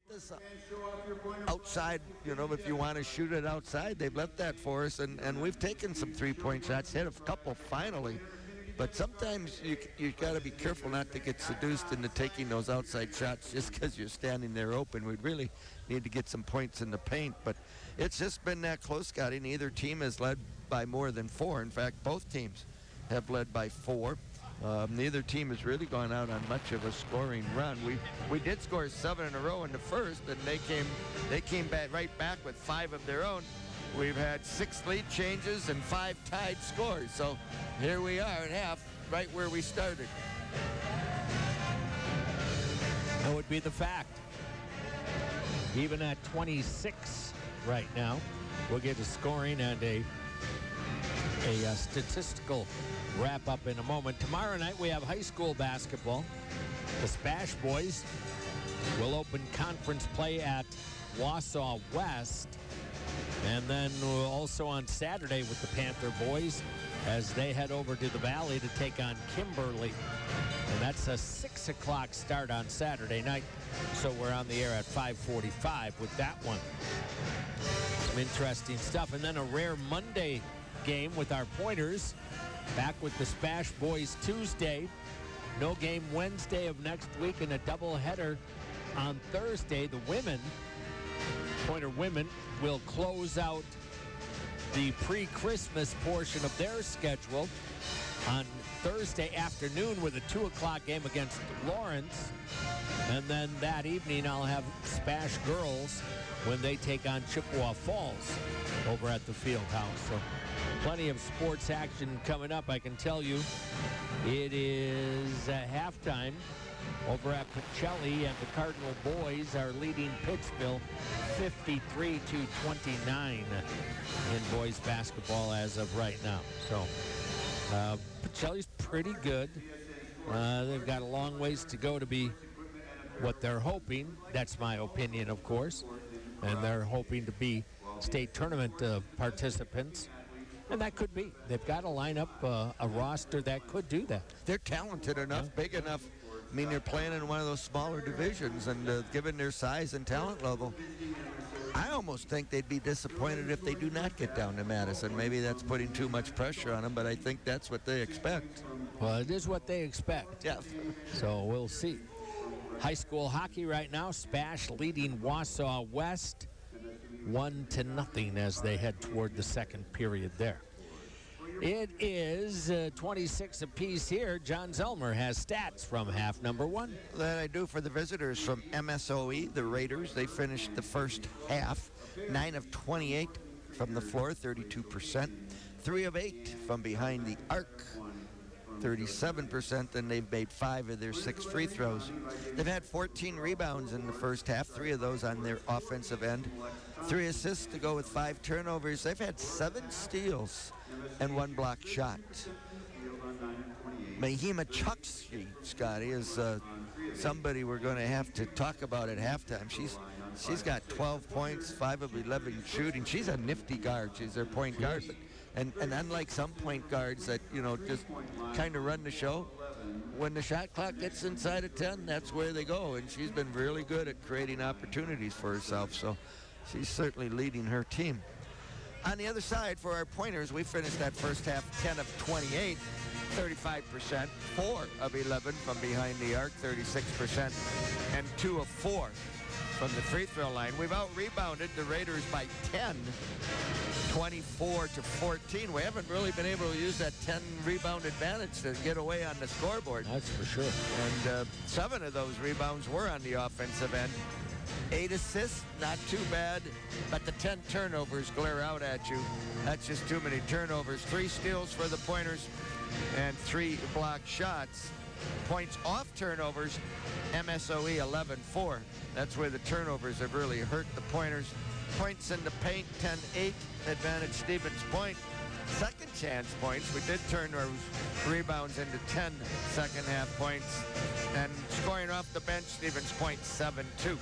This outside, you know, if you want to shoot it outside, they've left that for us, and we've taken some three-point shots, hit a couple finally, but sometimes you got to be careful not to get seduced into taking those outside shots just because you're standing there open. We'd really need to get some points in the paint, but it's just been that close, Scotty. Neither team has led by more than 4. In fact, both teams have led by 4. Neither team has really gone out on much of a scoring run. We did score 7 in a row in the first, and they came back right back with 5 of their own. We've had 6 lead changes and 5 tied scores. So here we are at half, right where we started. That would be the fact. Even at 26 right now, we'll get a scoring and a statistical wrap up in a moment. Tomorrow night we have high school basketball. The Spash boys will open conference play at Wausau West, and then also on Saturday with the Panther boys as they head over to the Valley to take on Kimberly, and that's a 6 o'clock start on Saturday night, so we're on the air at 5:45 with that one. Some interesting stuff, and then a rare Monday game with our Pointers back with the Spash boys Tuesday. No game Wednesday of next week, and a doubleheader on Thursday. The women, Pointer women, will close out the pre-Christmas portion of their schedule on Thursday afternoon with a 2 o'clock game against Lawrence. And then that evening I'll have Spash girls when they take on Chippewa Falls over at the field house. So Plenty of sports action coming up, I can tell you. It is halftime over at Pacelli, and the Cardinal boys are leading Pittsville 53-29 in boys basketball as of right now. So Pacelli's pretty good. They've got a long ways to go to be what they're hoping. That's my opinion, of course. And they're hoping to be state tournament participants. And that could be. They've got to line up a roster that could do that. They're talented enough, big enough. I mean, they're playing in one of those smaller divisions, and given their size and talent level, I almost think they'd be disappointed if they do not get down to Madison. Maybe that's putting too much pressure on them, but I think that's what they expect. Well, it is what they expect. Yeah. So we'll see. High school hockey right now, Spash leading Wausau West 1-0 as they head toward the second period there. It is 26 apiece here. John Zellmer has stats from half number one. That I do for the visitors from MSOE, the Raiders. They finished the first half 9 of 28 from the floor, 32%. 3 of 8 from behind the arc, 37%, and they've made 5 of their 6 free throws. They've had 14 rebounds in the first half, 3 of those on their offensive end. 3 assists to go with 5 turnovers. They've had 7 steals and 1 block shot. Mahima Chukski, Scotty, is somebody we're going to have to talk about at halftime. She's got 12 points, 5 of 11 shooting. She's a nifty guard. She's their point guard. But, and unlike some point guards that, just kind of run the show, when the shot clock gets inside of 10, that's where they go. And she's been really good at creating opportunities for herself. So she's certainly leading her team. On the other side, for our pointers, we finished that first half 10 of 28, 35%, 4 of 11 from behind the arc, 36%, and 2 of 4 from the free throw line. We've out-rebounded the Raiders by 10, 24-14. We haven't really been able to use that 10 rebound advantage to get away on the scoreboard. That's for sure. And 7 of those rebounds were on the offensive end. 8 assists, not too bad, but the 10 turnovers glare out at you. That's just too many turnovers. 3 steals for the pointers and 3 block shots. Points off turnovers, MSOE 11-4. That's where the turnovers have really hurt the pointers. Points in the paint, 10-8, advantage Stevens Point. Second chance points, we did turn those rebounds into 10 second half points. And scoring off the bench, Stevens Point 7-2.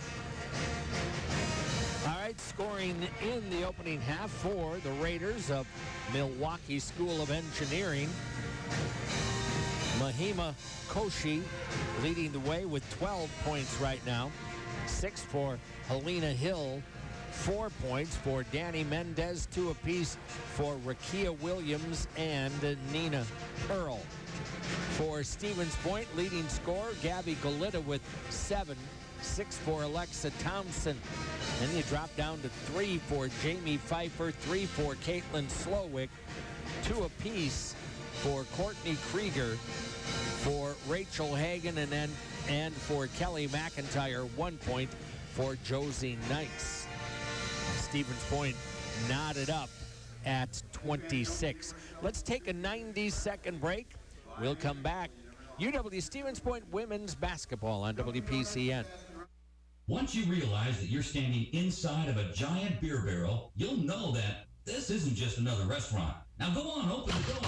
All right, scoring in the opening half for the Raiders of Milwaukee School of Engineering. Mahima Koshi leading the way with 12 points right now. 6 for Helena Hill. 4 points for Danny Mendez. 2 apiece for Rakia Williams and Nina Pearl. For Stevens Point, leading scorer Gabby Golita with 7. 6 for Alexa Thompson. Then you drop down to 3 for Jamie Pfeiffer, 3 for Caitlin Slowick, 2 apiece for Courtney Krieger, for Rachel Hagan, and for Kelly McIntyre, 1 point for Josie Nice. Stevens Point knotted up at 26. Let's take a 90-second break. We'll come back. UW Stevens Point women's basketball on WPCN. Once you realize that you're standing inside of a giant beer barrel, you'll know that this isn't just another restaurant. Now go on, open the door.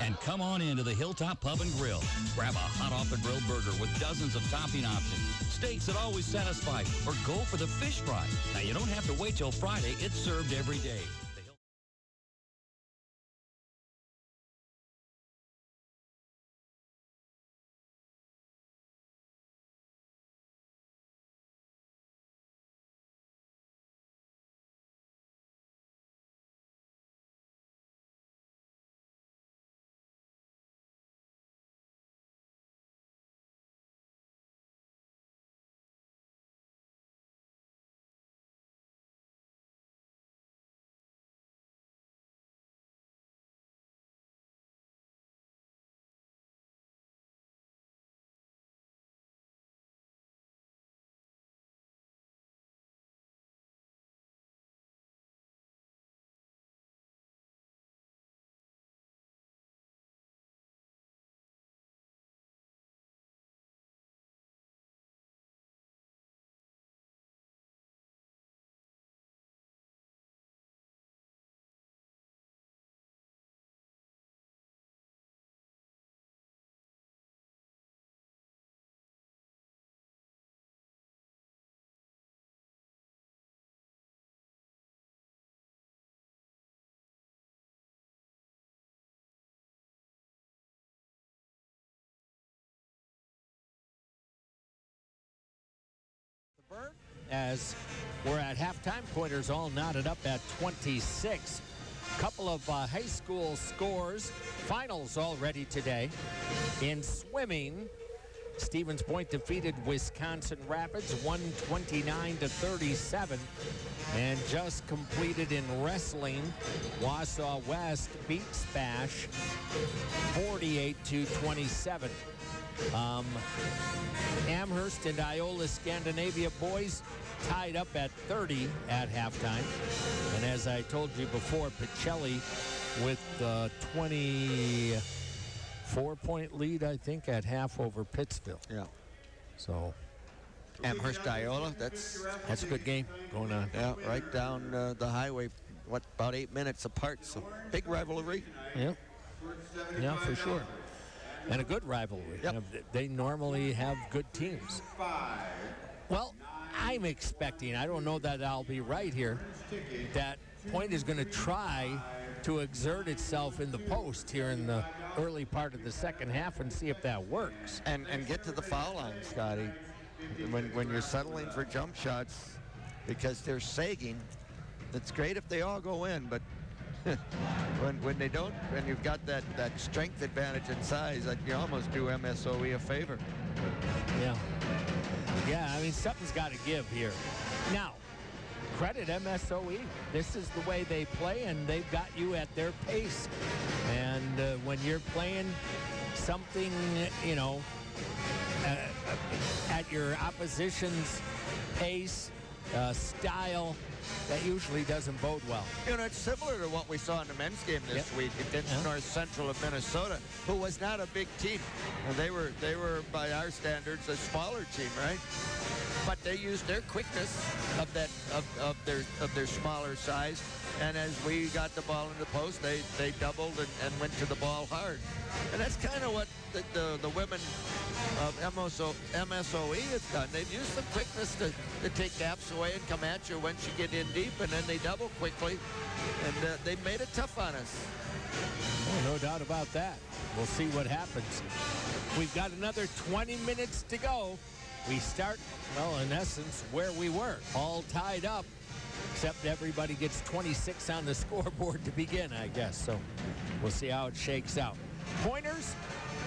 And come on into the Hilltop Pub and Grill. Grab a hot off the grill burger with dozens of topping options, steaks that always satisfy, or go for the fish fry. Now you don't have to wait till Friday. It's served every day. As we're at halftime, Pointers all knotted up at 26. Couple of high school scores, finals already today. In swimming, Stevens Point defeated Wisconsin Rapids 129-37. And just completed in wrestling, Wausau West beat Spash 48-27. Amherst and Iola Scandinavia boys tied up at 30 at halftime. And as I told you before, Pacelli with a 24-point lead, I think, at half over Pittsville. Yeah. So Amherst Iola, that's a good game going on. Yeah, right down the highway, about 8 minutes apart. So big rivalry. Yeah. Yeah, for sure. And a good rivalry. Yep. They normally have good teams. Well, I'm expecting, I don't know that I'll be right here, that Point is going to try to exert itself in the post here in the early part of the second half and see if that works. And get to the foul line, Scotty. When you're settling for jump shots because they're sagging, it's great if they all go in, but when they don't, and you've got that strength advantage and size, you almost do MSOE a favor. Yeah. Yeah, I mean, something's got to give here. Now, credit MSOE. This is the way they play, and they've got you at their pace. And when you're playing something, you know, at your opposition's pace, style, that usually doesn't bode well. You know, it's similar to what we saw in the men's game this week against North Central of Minnesota, who was not a big team. And they were, by our standards, a smaller team, right? But they used their quickness of their smaller size. And as we got the ball in the post, they doubled and went to the ball hard. And that's kind of what the women of MSOE has done. They've used the quickness to take gaps away and come at you once you get in deep, and then they double quickly. And they made it tough on us. Oh, no doubt about that. We'll see what happens. We've got another 20 minutes to go. We start, well, in essence, where we were, all tied up, except everybody gets 26 on the scoreboard to begin, I guess. So we'll see how it shakes out. Pointers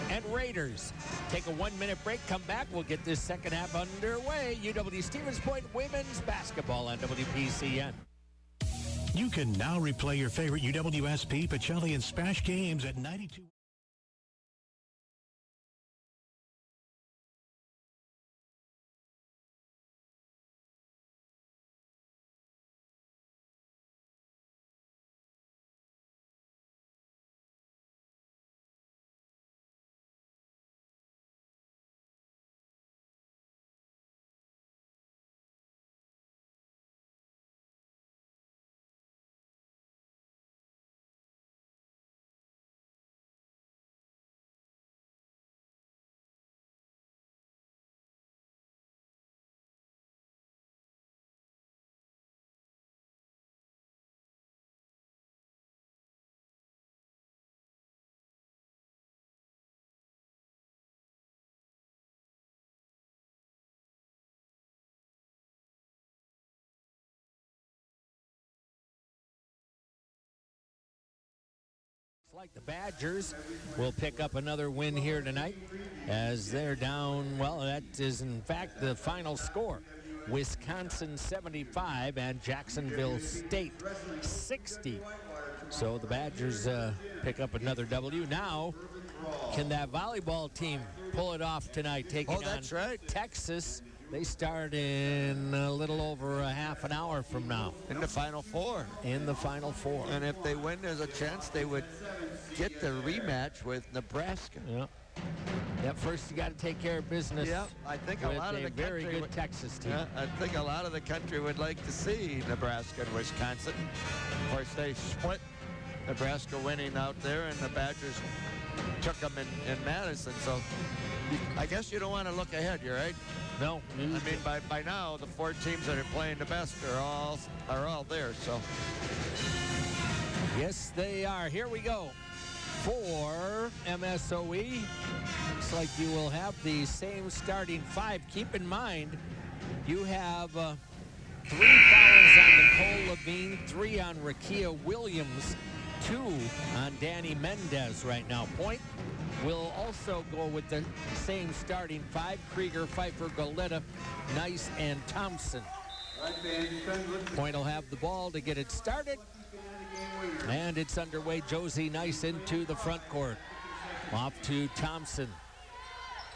and Raiders take a 1-minute break. Come back. We'll get this second half underway. UW Stevens Point women's basketball on WPCN. You can now replay your favorite UWSP, Pacelli, and Spash games at 92. Like the Badgers will pick up another win here tonight as they're down. Well, that is in fact the final score. Wisconsin 75 and Jacksonville State 60. So the Badgers pick up another W. Now, can that volleyball team pull it off tonight, taking on Texas? They start in a little over a half an hour from now. In the Final Four. In the Final Four. And if they win, there's a chance they would get the rematch with Nebraska. Yeah. First you got to take care of business. Yeah, I think a lot of the very good Texas team. Yeah, I think a lot of the country would like to see Nebraska and Wisconsin. Of course, they split. Nebraska winning out there, and the Badgers took them in Madison. So I guess you don't want to look ahead, you're right? No. I mean, by now, the 4 teams that are playing the best are all there. So yes, they are. Here we go. For MSOE, looks like you will have the same starting 5. Keep in mind, You have 3 fouls on Nicole Levine, 3 on Rakia Williams, 2 on Danny Mendez right now. Point will also go with the same starting 5, Krieger, Pfeiffer, Goleta, Nice, and Thompson. Point will have the ball to get it started. And it's underway. Josie Nice into the front court. Off to Thompson.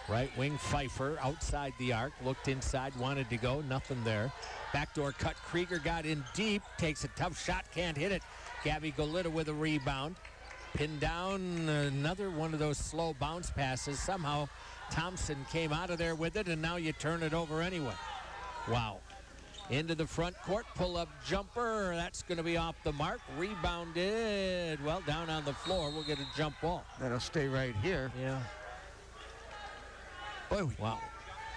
Right wing Pfeiffer outside the arc. Looked inside, wanted to go. Nothing there. Backdoor cut. Krieger got in deep. Takes a tough shot. Can't hit it. Gabby Goleta with a rebound. Pinned down. Another one of those slow bounce passes. Somehow Thompson came out of there with it, and now you turn it over anyway. Wow. Into the front court, pull-up jumper. That's going to be off the mark. Rebounded. Well, down on the floor. We'll get a jump ball. That'll stay right here. Yeah. Boy, we Wow.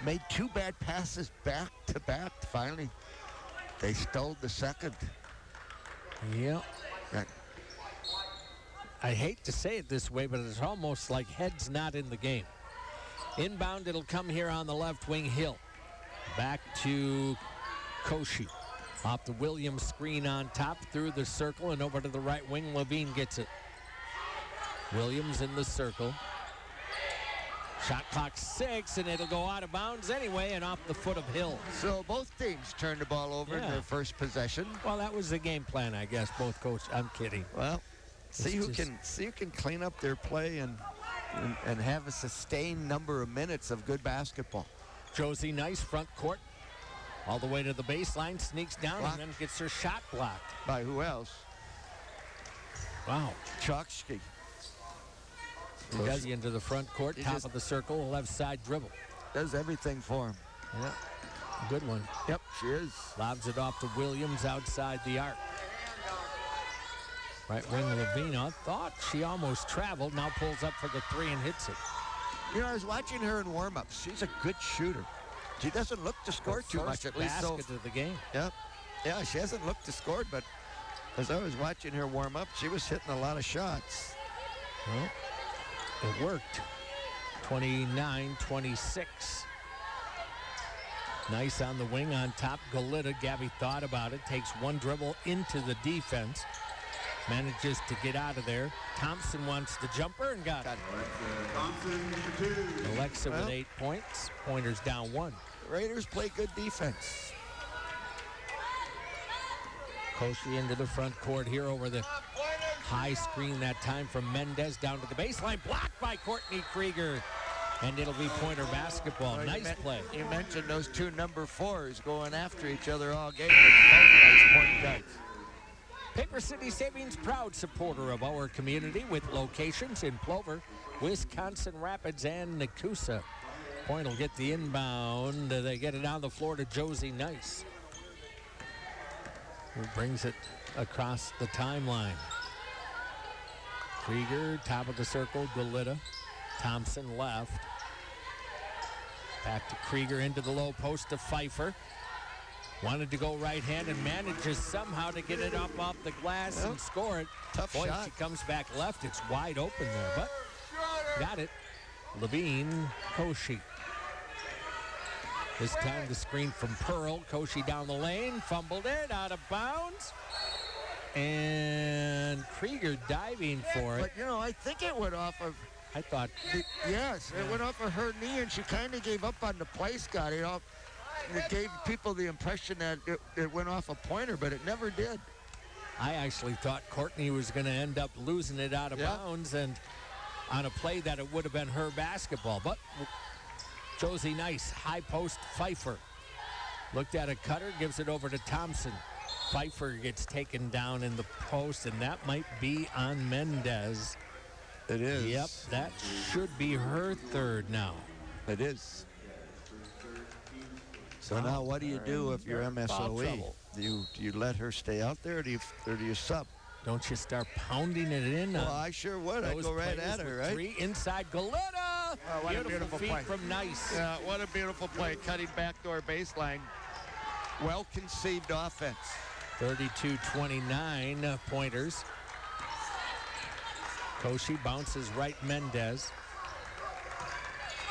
made 2 bad passes back to back. Finally, they stole the second. Yeah. Right. I hate to say it this way, but it's almost like head's not in the game. Inbound, it'll come here on the left wing. Hill. Back to Koshi. Off the Williams screen on top, through the circle and over to the right wing. Levine gets it. Williams in the circle. Shot clock 6, and it'll go out of bounds anyway and off the foot of Hill. So both teams turned the ball over in Yeah. their first possession. Well, that was the game plan, I guess. Both coaches. I'm kidding. Well, see It's who can clean up their play and have a sustained number of minutes of good basketball. Josie Nice, front court, all the way to the baseline, sneaks down Blocked. and then gets her shot blocked. By who else? Wow. Chokski. Does into the front court, He top just- of the circle, left side dribble. Does everything for him. Yeah. Good one. Yep, she is. Lobs it off to Williams outside the arc. Right wing Levina thought she almost traveled, now pulls up for the 3 and hits it. You know, I was watching her in warm-ups. She's a good shooter. She doesn't look to score too much, at least. So, basket of the game. yep. Yeah, she hasn't looked to score, but as I was watching her warm up, she was hitting a lot of shots. Well, it worked. 29-26. Nice on the wing on top. Goleta, Gabby thought about it. Takes one dribble into the defense. Manages to get out of there. Thompson wants the jumper and got it. Alexa with 8 points. Pointers down 1. Raiders play good defense. Koshi into the front court here over the high screen that time from Mendez down to the baseline. Blocked by Courtney Krieger. And it'll be Pointer basketball. Well, nice play. You mentioned those 2 number 4s going after each other all game. Nice point guards. Paper City Savings, proud supporter of our community with locations in Plover, Wisconsin Rapids, and Nakusa. Point will get the inbound. They get it on the floor to Josie Nice, who brings it across the timeline. Krieger, top of the circle, Goleta. Thompson left. Back to Krieger into the low post to Pfeiffer. Wanted to go right hand and manages somehow to get it up off the glass and score it. Tough Boy, shot. she comes back left. It's wide open there, but got it. Levine, Koshi. This time the screen from Pearl. Koshi down the lane, fumbled it, out of bounds. And Krieger diving for it. But, you know, I think it went off of, I thought, yes, it went off of her knee, and she kind of gave up on the play, Scott. It gave people the impression that it went off a pointer, but it never did. I actually thought Courtney was going to end up losing it out of bounds, and on a play that it would have been her basketball. But Josie Nice, high post, Pfeiffer. Looked at a cutter, gives it over to Thompson. Pfeiffer gets taken down in the post, and that might be on Mendez. It is. Yep, that should be her 3rd now. It is. So now what do you do if you're Foul MSOE? trouble. Do you let her stay out there, or do you sub? Don't you start pounding it in? Well, I sure would. I'd go right at her, right? 3 inside Goleta. what a beautiful feed play. from Nice. Yeah, what a beautiful play. Cutting backdoor baseline. Well-conceived offense. 32-29 pointers. Koshi bounces right Mendez.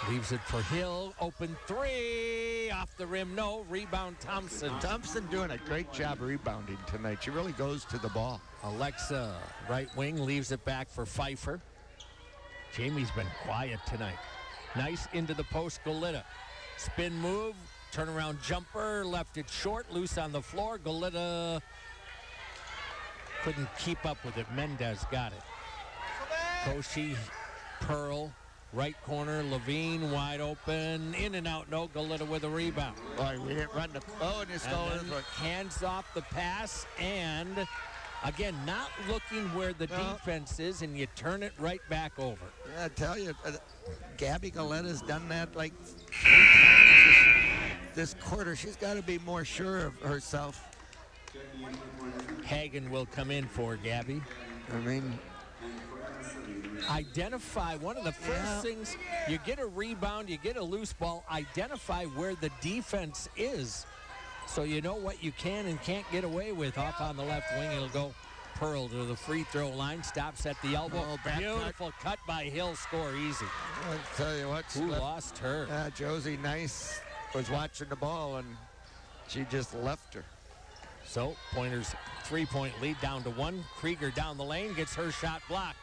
Leaves it for Hill. Open 3. off the rim. No, rebound Thompson. Thompson doing a great job rebounding tonight. She really goes to the ball. Alexa, right wing, leaves it back for Pfeiffer. Jamie's been quiet tonight. Nice into the post, Goleta. Spin move, turnaround jumper, left it short, loose on the floor. Goleta couldn't keep up with it. Mendez got it. Koshi, Pearl, right corner, Levine wide open, in and out, no. Goleta with a rebound. Boy, we didn't run the, and it's going. Hands off the pass, and again, not looking where the defense is, and you turn it right back over. Yeah, I tell you, Gabby Goleta's done that like 3 times this quarter. She's got to be more sure of herself. Hagen will come in for Gabby. I mean, identify one of the first things. You get a rebound, you get a loose ball, identify where the defense is so you know what you can and can't get away with. Off on the left wing, it'll go Pearl to the free throw line, stops at the elbow. Beautiful cut by Hill, score easy. I'll tell you what, who lost her? Josie Nice was watching the ball and she just left her. So Pointers 3-point lead down to 1. Krieger down the lane, gets her shot blocked.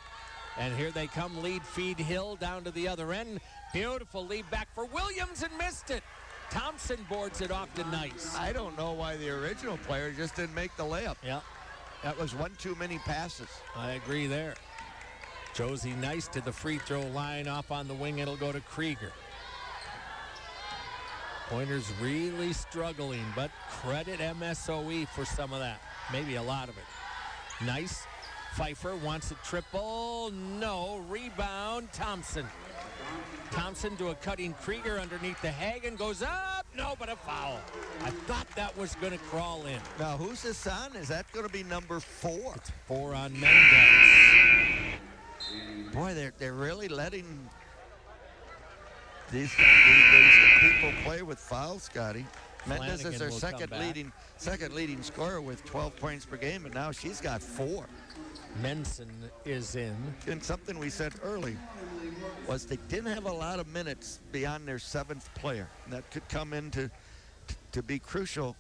And here they come, lead feed Hill down to the other end. Beautiful lead back for Williams and missed it. Thompson boards it off to Nice. I don't know why the original player just didn't make the layup. Yeah. That was one too many passes. I agree there. Josie Nice to the free throw line, off on the wing. It'll go to Krieger. Pointers really struggling, but credit MSOE for some of that. Maybe a lot of it. Nice. Pfeiffer wants a triple. No. Rebound, Thompson. Thompson to a cutting Krieger underneath the Hagen. Goes up. No, but a foul. I thought that was going to crawl in. Now, who's this on? Is that going to be number 4? It's 4 on Mendez. Boy, they're really letting these people play with fouls, Scotty. Mendez is their second leading scorer with 12 points per game, and now she's got 4. Menson is in. And something we said early was they didn't have a lot of minutes beyond their 7th player. And that could come in to be crucial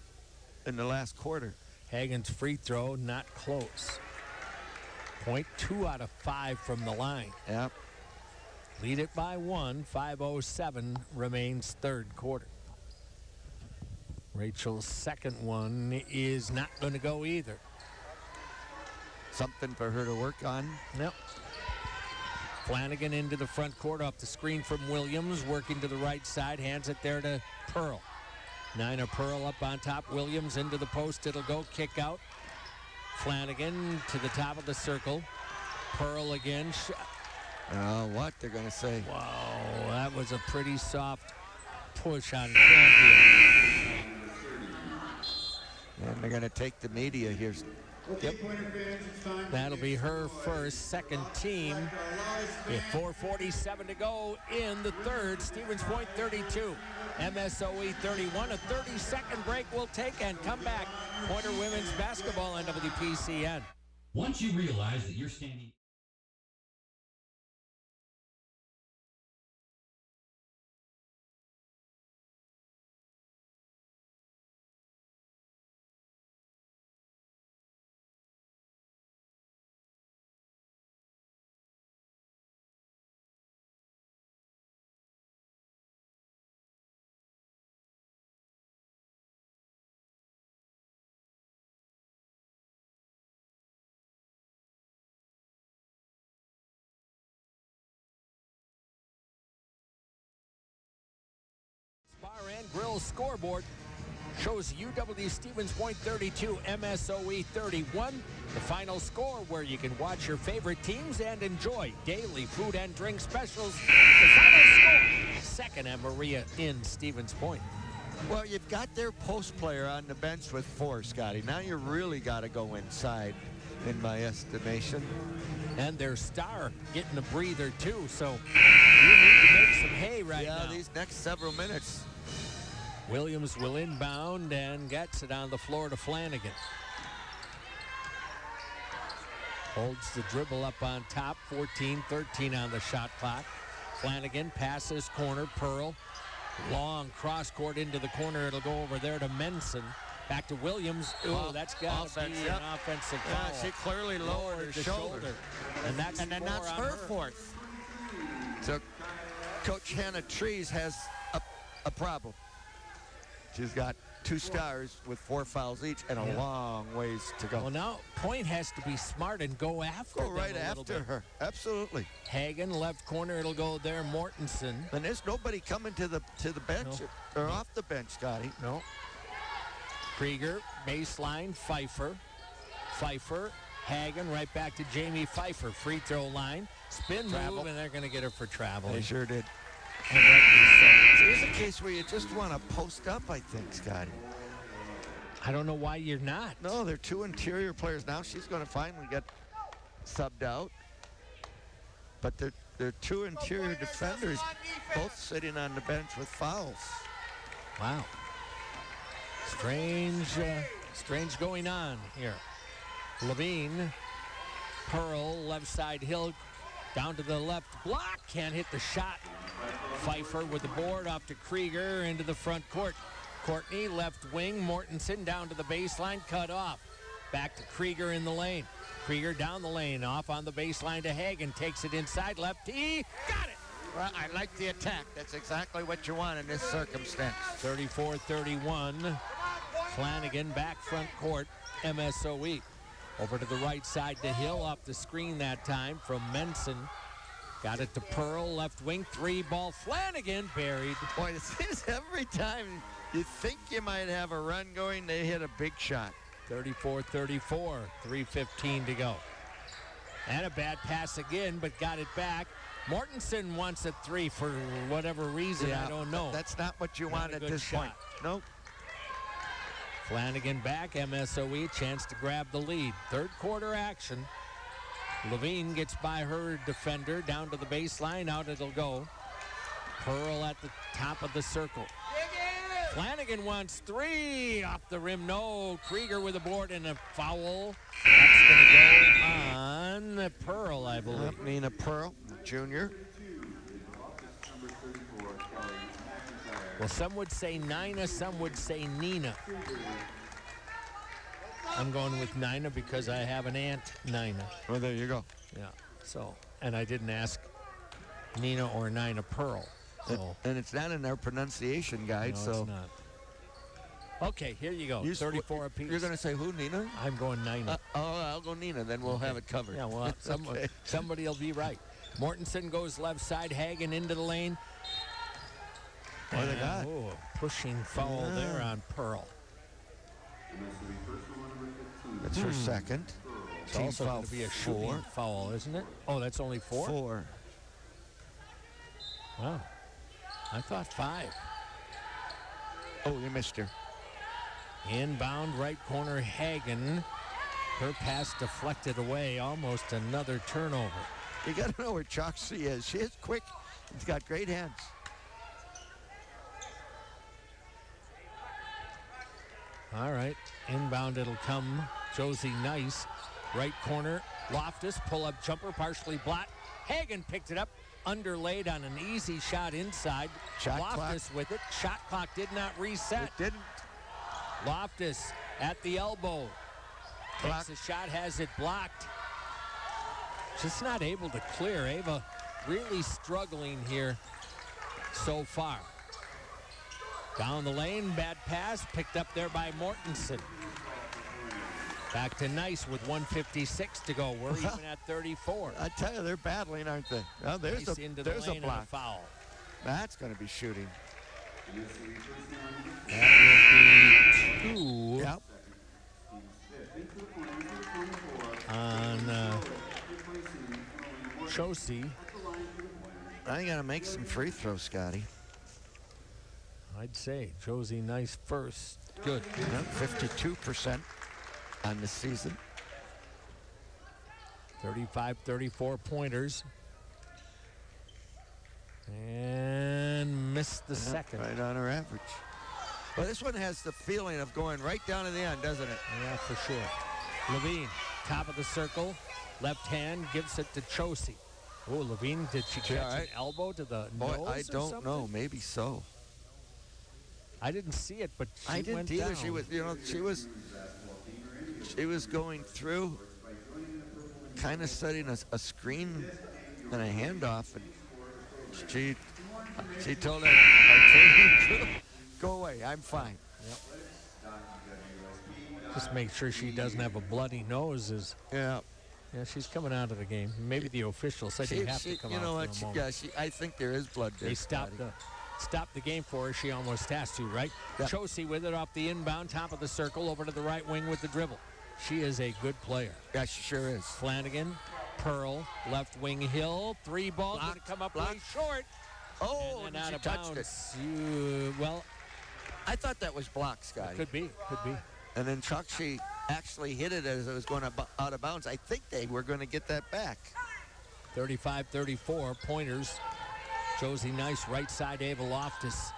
in the last quarter. Hagen's free throw, not close. Point 2 out of 5 from the line. Yep. Lead it by 1. 5:07 remains third quarter. Rachel's second one is not going to go either. Something for her to work on. Yep. Flanagan into the front court off the screen from Williams, working to the right side, hands it there to Pearl. Nina Pearl up on top. Williams into the post. It'll go kick out. Flanagan to the top of the circle. Pearl again. What they're going to say. Wow, that was a pretty soft push on Campion. And they're going to take the media here. Yep. That'll be her first, second team. With 4:47 to go in the third. Stevens Point 32, MSOE 31. A 30-second break we'll take and come back. Pointer women's basketball on WPCN. Once you realize that you're standing... Bar and Grill scoreboard shows UW Stevens Point 32, MSOE 31. The final score where you can watch your favorite teams and enjoy daily food and drink specials. The final score, second at Maria in Stevens Point. Well, you've got their post player on the bench with 4, Scotty. Now you really got to go inside, in my estimation. And their star getting a breather, too. So you need to make some hay right now. Yeah, these next several minutes. Williams will inbound and gets it on the floor to Flanagan. Holds the dribble up on top. 14-13 on the shot clock. Flanagan passes corner. Pearl Long cross court into the corner. It'll go over there to Menson. Back to Williams. Oh, that's got to be an offensive foul. Yeah, she clearly lowered her shoulder. And that's her fourth. So Coach Hannah Trees has a problem. She's got 2 stars with 4 fouls each and a long ways to go. Well, now Point has to be smart and go after them right a little after bit. her. Absolutely. Hagen, left corner. It'll go there. Mortensen. And there's nobody coming to the bench or off the bench, Scotty. No. Krieger, baseline, Pfeiffer. Hagen, right back to Jamie Pfeiffer. Free throw line. Spin move, and they're going to get her for traveling. They sure did. And rightly so. Here's a case where you just want to post up, I think, Scotty. I don't know why you're not. No, they're 2 interior players. Now she's going to finally get subbed out. But they're 2 interior defenders, both sitting on the bench with fouls. Wow. Strange going on here. Levine, Pearl, left side Hill, down to the left block, can't hit the shot. Pfeiffer with the board off to Krieger into the front court. Courtney, left wing, Mortensen down to the baseline, cut off. Back to Krieger in the lane. Krieger down the lane, off on the baseline to Hagen, takes it inside, left tee, got it! Well, I like the attack. That's exactly what you want in this circumstance. 34-31. Flanagan back front court, MSOE. Over to the right side to Hill, off the screen that time from Menson. Got it to Pearl, left wing, 3-ball. Flanagan buried. Boy, it seems every time you think you might have a run going, they hit a big shot. 34-34, 3:15 to go. And a bad pass again, but got it back. Mortensen wants a 3 for whatever reason, I don't know. That's not what you want at this point. Nope. Flanagan back, MSOE, chance to grab the lead. Third quarter action. Levine gets by her defender, down to the baseline, out it'll go. Pearl at the top of the circle. Flanagan wants 3, off the rim, no. Krieger with a board and a foul. That's going to go on Pearl, I believe. Nina Pearl, junior. Well, some would say Nina, some would say Nina. I'm going with Nina because I have an aunt, Nina. Well, there you go. Yeah, so, and I didn't ask Nina or Nina Pearl. So. And it's not in our pronunciation guide, No, so. it's not. Okay, here you go. 34 apiece. You're going to say who, Nina? I'm going Nina. I'll go Nina, then we'll have it covered. Yeah, well, somebody will be right. Mortensen goes left side, Hagen into the lane. What they got? Pushing foul there on Pearl. That's her second. It's also going to be a shooting foul, isn't it? Oh, that's only 4? 4. Wow. I thought 5. Oh, you missed her. Inbound right corner, Hagen. Her pass deflected away, almost another turnover. You got to know where Choxie is. She is quick. She's got great hands. All right, inbound it'll come. Josie Nice, right corner. Loftus, pull-up jumper, partially blocked. Hagen picked it up, underlaid on an easy shot inside. Loftus with it. Shot clock did not reset. It didn't. Loftus at the elbow. Takes a shot, has it blocked. Just not able to clear. Ava really struggling here so far. Down the lane, bad pass, picked up there by Mortensen. Back to Nice with 1:56 to go. We're even at 34. I tell you, they're battling, aren't they? Well, there's Nice into the there's lane a block. and a foul. That's going to be shooting. That will be 2 Yep. on Josie. I got to make some free throws, Scotty. I'd say Josie Nice first. Good. 52% on the season. 35-34 pointers. And missed the second. Right on her average. Well, this one has the feeling of going right down to the end, doesn't it? Yeah, for sure. Levine, top of the circle. Left hand gives it to Josie. Oh, Levine, did she catch an elbow to the nose I or don't something? know. Maybe so. I didn't see it, but she I didn't went either. down. She was, she was going through, kind of setting a screen and a handoff, and she told our training crew, "Go away, I'm fine." Just make sure she doesn't have a bloody nose. Yeah. Yeah, she's coming out of the game. Maybe the official said you have to come out for a moment. I think there is blood there. They stopped the game for her. She almost has to, right? Yeah. Chosey with it off the inbound, top of the circle, over to the right wing with the dribble. She is a good player. Yeah, she sure is. Flanagan, Pearl, left wing Hill, 3 ball, going to come up way short. Oh, and then out she of touched bounds. it. I thought that was blocked, Scotty. Could be. And then Chokshi actually hit it as it was going out of bounds. I think they were going to get that back. 35-34, Pointers. Josie Nice, right side, Ava Loftus.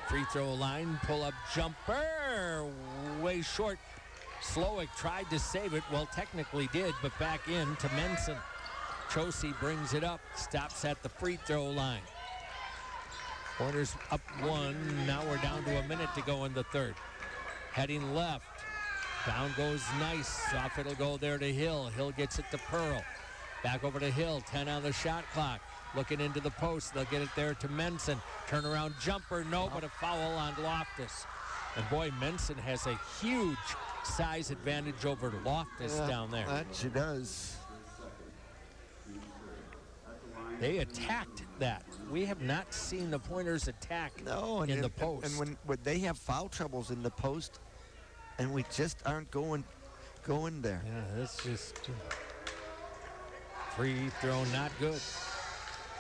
Free throw line, pull-up jumper, way short. Slowick tried to save it, well, technically did, but back in to Menson. Chosey brings it up, stops at the free throw line. Pointers up 1, now we're down to a minute to go in the third. Heading left, down goes Nice, off it'll go there to Hill. Hill gets it to Pearl. Back over to Hill, 10 on the shot clock. Looking into the post, they'll get it there to Menson. Turnaround jumper, no, but a foul on Loftus. And boy, Menson has a huge size advantage over Loftus down there. That she does. They attacked that. We have not seen the Pointers attack in the post. And when they have foul troubles in the post, and we just aren't going there. Yeah, that's just free throw not good.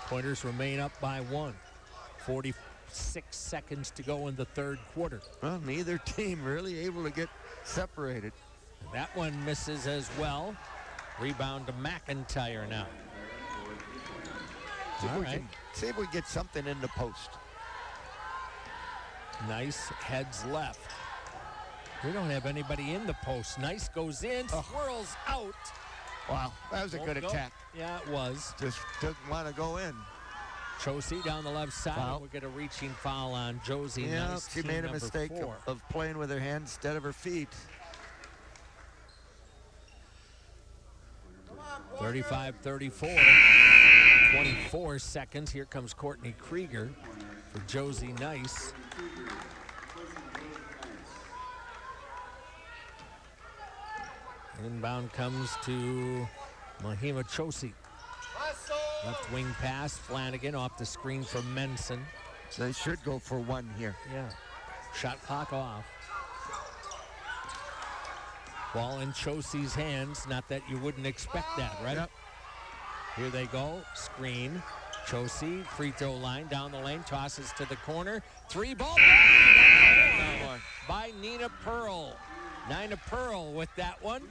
Pointers remain up by 1. 46 seconds to go in the third quarter. Well, neither team really able to get separated. That one misses as well. Rebound to McIntyre now. See if we get something in the post. Nice heads left. We don't have anybody in the post. Nice goes in, swirls out. Wow, that was a good attack. Yeah, it was. Just didn't want to go in. Chosey down the left side. Foul. We'll get a reaching foul on Josie. Yeah, Nice, she made a mistake 4. of playing with her hands instead of her feet. 35-34. 24 seconds. Here comes Courtney Krieger for Josie Nice. Inbound comes to Mahima Chosey. Left wing pass, Flanagan off the screen for Menson. They should go for 1 here. Yeah. Shot clock off. Ball in Chosey's hands. Not that you wouldn't expect that, right? Yep. Here they go. Screen. Chosey, free throw line down the lane, tosses to the corner. 3 ball by Nina Pearl. Nina Pearl with that one.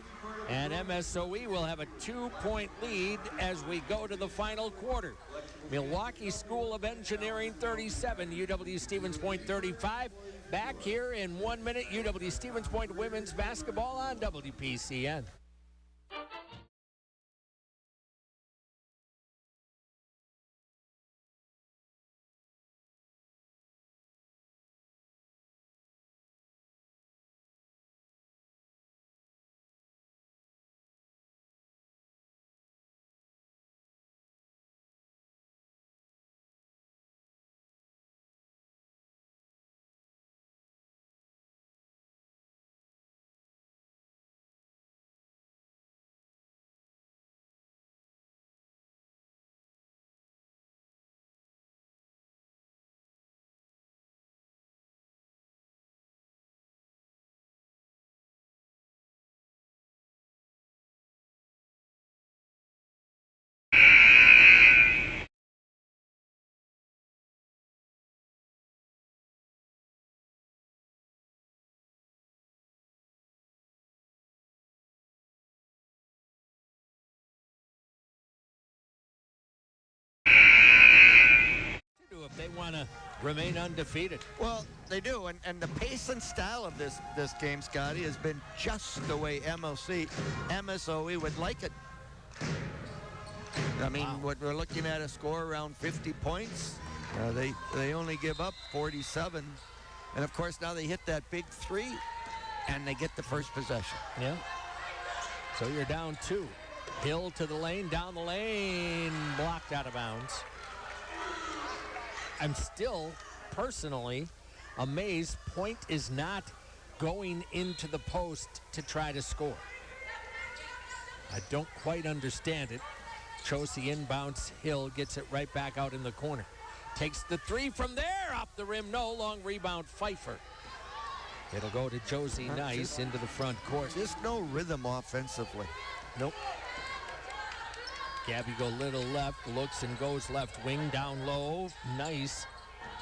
And MSOE will have a 2-point lead as we go to the final quarter. Milwaukee School of Engineering 37, UW Stevens Point 35. Back here in 1 minute, UW Stevens Point women's basketball on WPCN. If they want to remain undefeated. Well, they do, and the pace and style of this game, Scotty, has been just the way MSOE would like it. I mean, what we're looking at a score around 50 points. They only give up 47. And, of course, now they hit that big three, and they get the first possession. Yeah. So you're down 2. Hill to the lane, down the lane, blocked out of bounds. I'm still personally amazed Point is not going into the post to try to score. I don't quite understand it. Chosey inbounds, Hill gets it right back out in the corner. Takes the 3 from there, off the rim, no, long rebound, Pfeiffer. It'll go to Josie Nice into the front court. Just no rhythm offensively. Nope. Gabby go little left, looks and goes left wing, down low. Nice.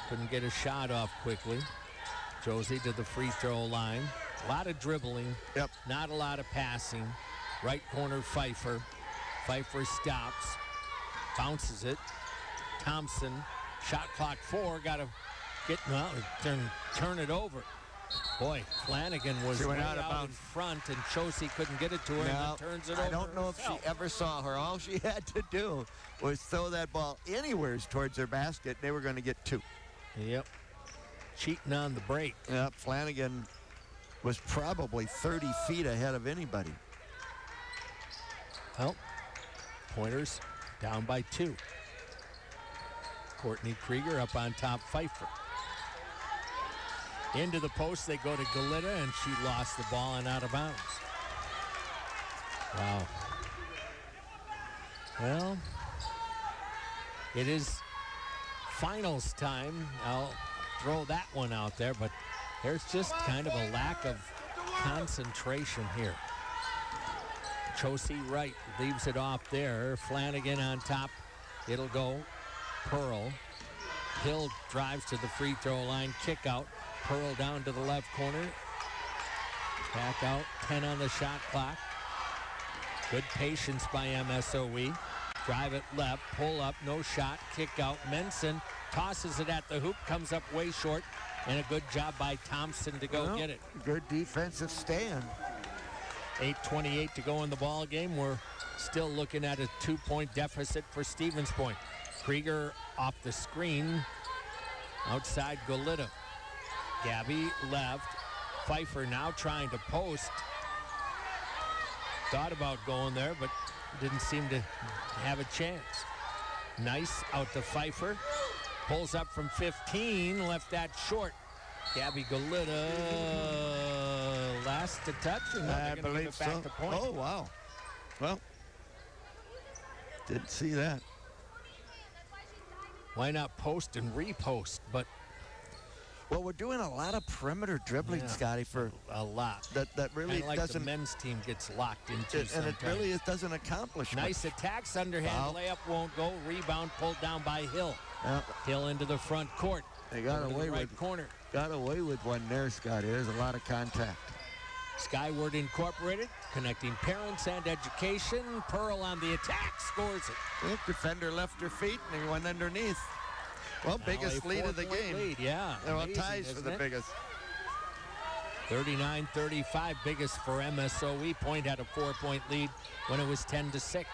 Couldn't get a shot off quickly. Josie to the free throw line. A lot of dribbling. Yep. Not a lot of passing. Right corner, Pfeiffer. Pfeiffer stops. Bounces it. Thompson. Shot clock 4. Got to get, well, turn it over. Boy, Flanagan was way out in front, and Chosey couldn't get it to her, and then turns it over. I don't know if she ever saw her. All she had to do was throw that ball anywheres towards her basket. They were going to get 2. Yep. Cheating on the break. Yep, Flanagan was probably 30 feet ahead of anybody. Well, Pointers down by 2. Courtney Krieger up on top, Pfeiffer. Into the post, they go to Galita, and she lost the ball and out of bounds. Wow. Well, it is finals time. I'll throw that one out there, but there's just kind of a lack of concentration here. Chosey Wright leaves it off there. Flanagan on top. It'll go. Pearl. Hill drives to the free throw line. Kick out. Pearl down to the left corner. Back out. 10 on the shot clock. Good patience by MSOE. Drive it left. Pull up. No shot. Kick out. Menson tosses it at the hoop. Comes up way short. And a good job by Thompson to go get it. Good defensive stand. 8:28 to go in the ball game. We're still looking at a 2-point deficit for Stevens Point. Krieger off the screen. Outside Golita. Gabby left. Pfeiffer now trying to post. Thought about going there, but didn't seem to have a chance. Nice out to Pfeiffer. Pulls up from 15. Left that short. Gabby Golita last to touch, and I they're going to give it back to Point. Oh, wow. Well, didn't see that. Why not post and repost? But well, we're doing a lot of perimeter dribbling, Scotty, for a lot. That really like doesn't. The men's team gets locked into and it really doesn't accomplish nice much. attacks, underhand layup won't go. Rebound pulled down by Hill. Yep. Hill into the front court. They got away with corner. Got away with one there, Scotty. There's a lot of contact. Skyward Incorporated, connecting parents and education. Pearl on the attack, scores it. The defender left her feet and he went underneath. Well, Now biggest a lead of the 4-point game. Lead, yeah. Well, Amazing, ties for the biggest. 39-35, biggest for MSOE. Point had a 4-point lead when it was 10-6.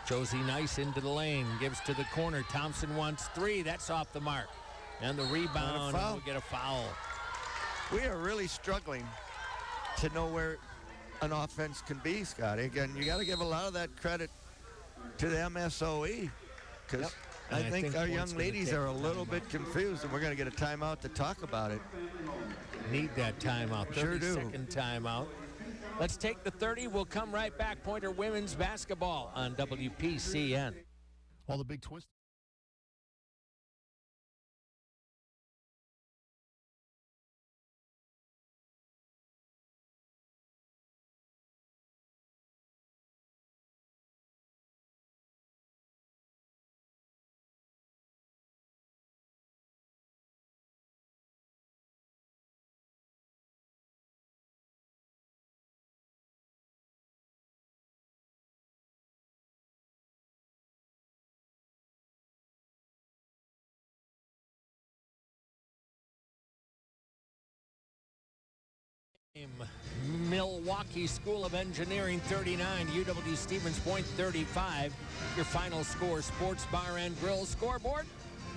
Josie Nice into the lane, gives to the corner. Thompson wants 3. That's off the mark. And the rebound, and we'll get a foul. We are really struggling to know where an offense can be, Scotty. Again, you got to give a lot of that credit to the MSOE because I think our young ladies are a little bit confused, and we're going to get a timeout to talk about it. Need that timeout. Sure do. 30-second timeout. Let's take the 30. We'll come right back. Pointer women's basketball on WPCN. All the big twist. Milwaukee School of Engineering 39, UW Stevens Point 35. Your final score, Sports Bar and Grill scoreboard.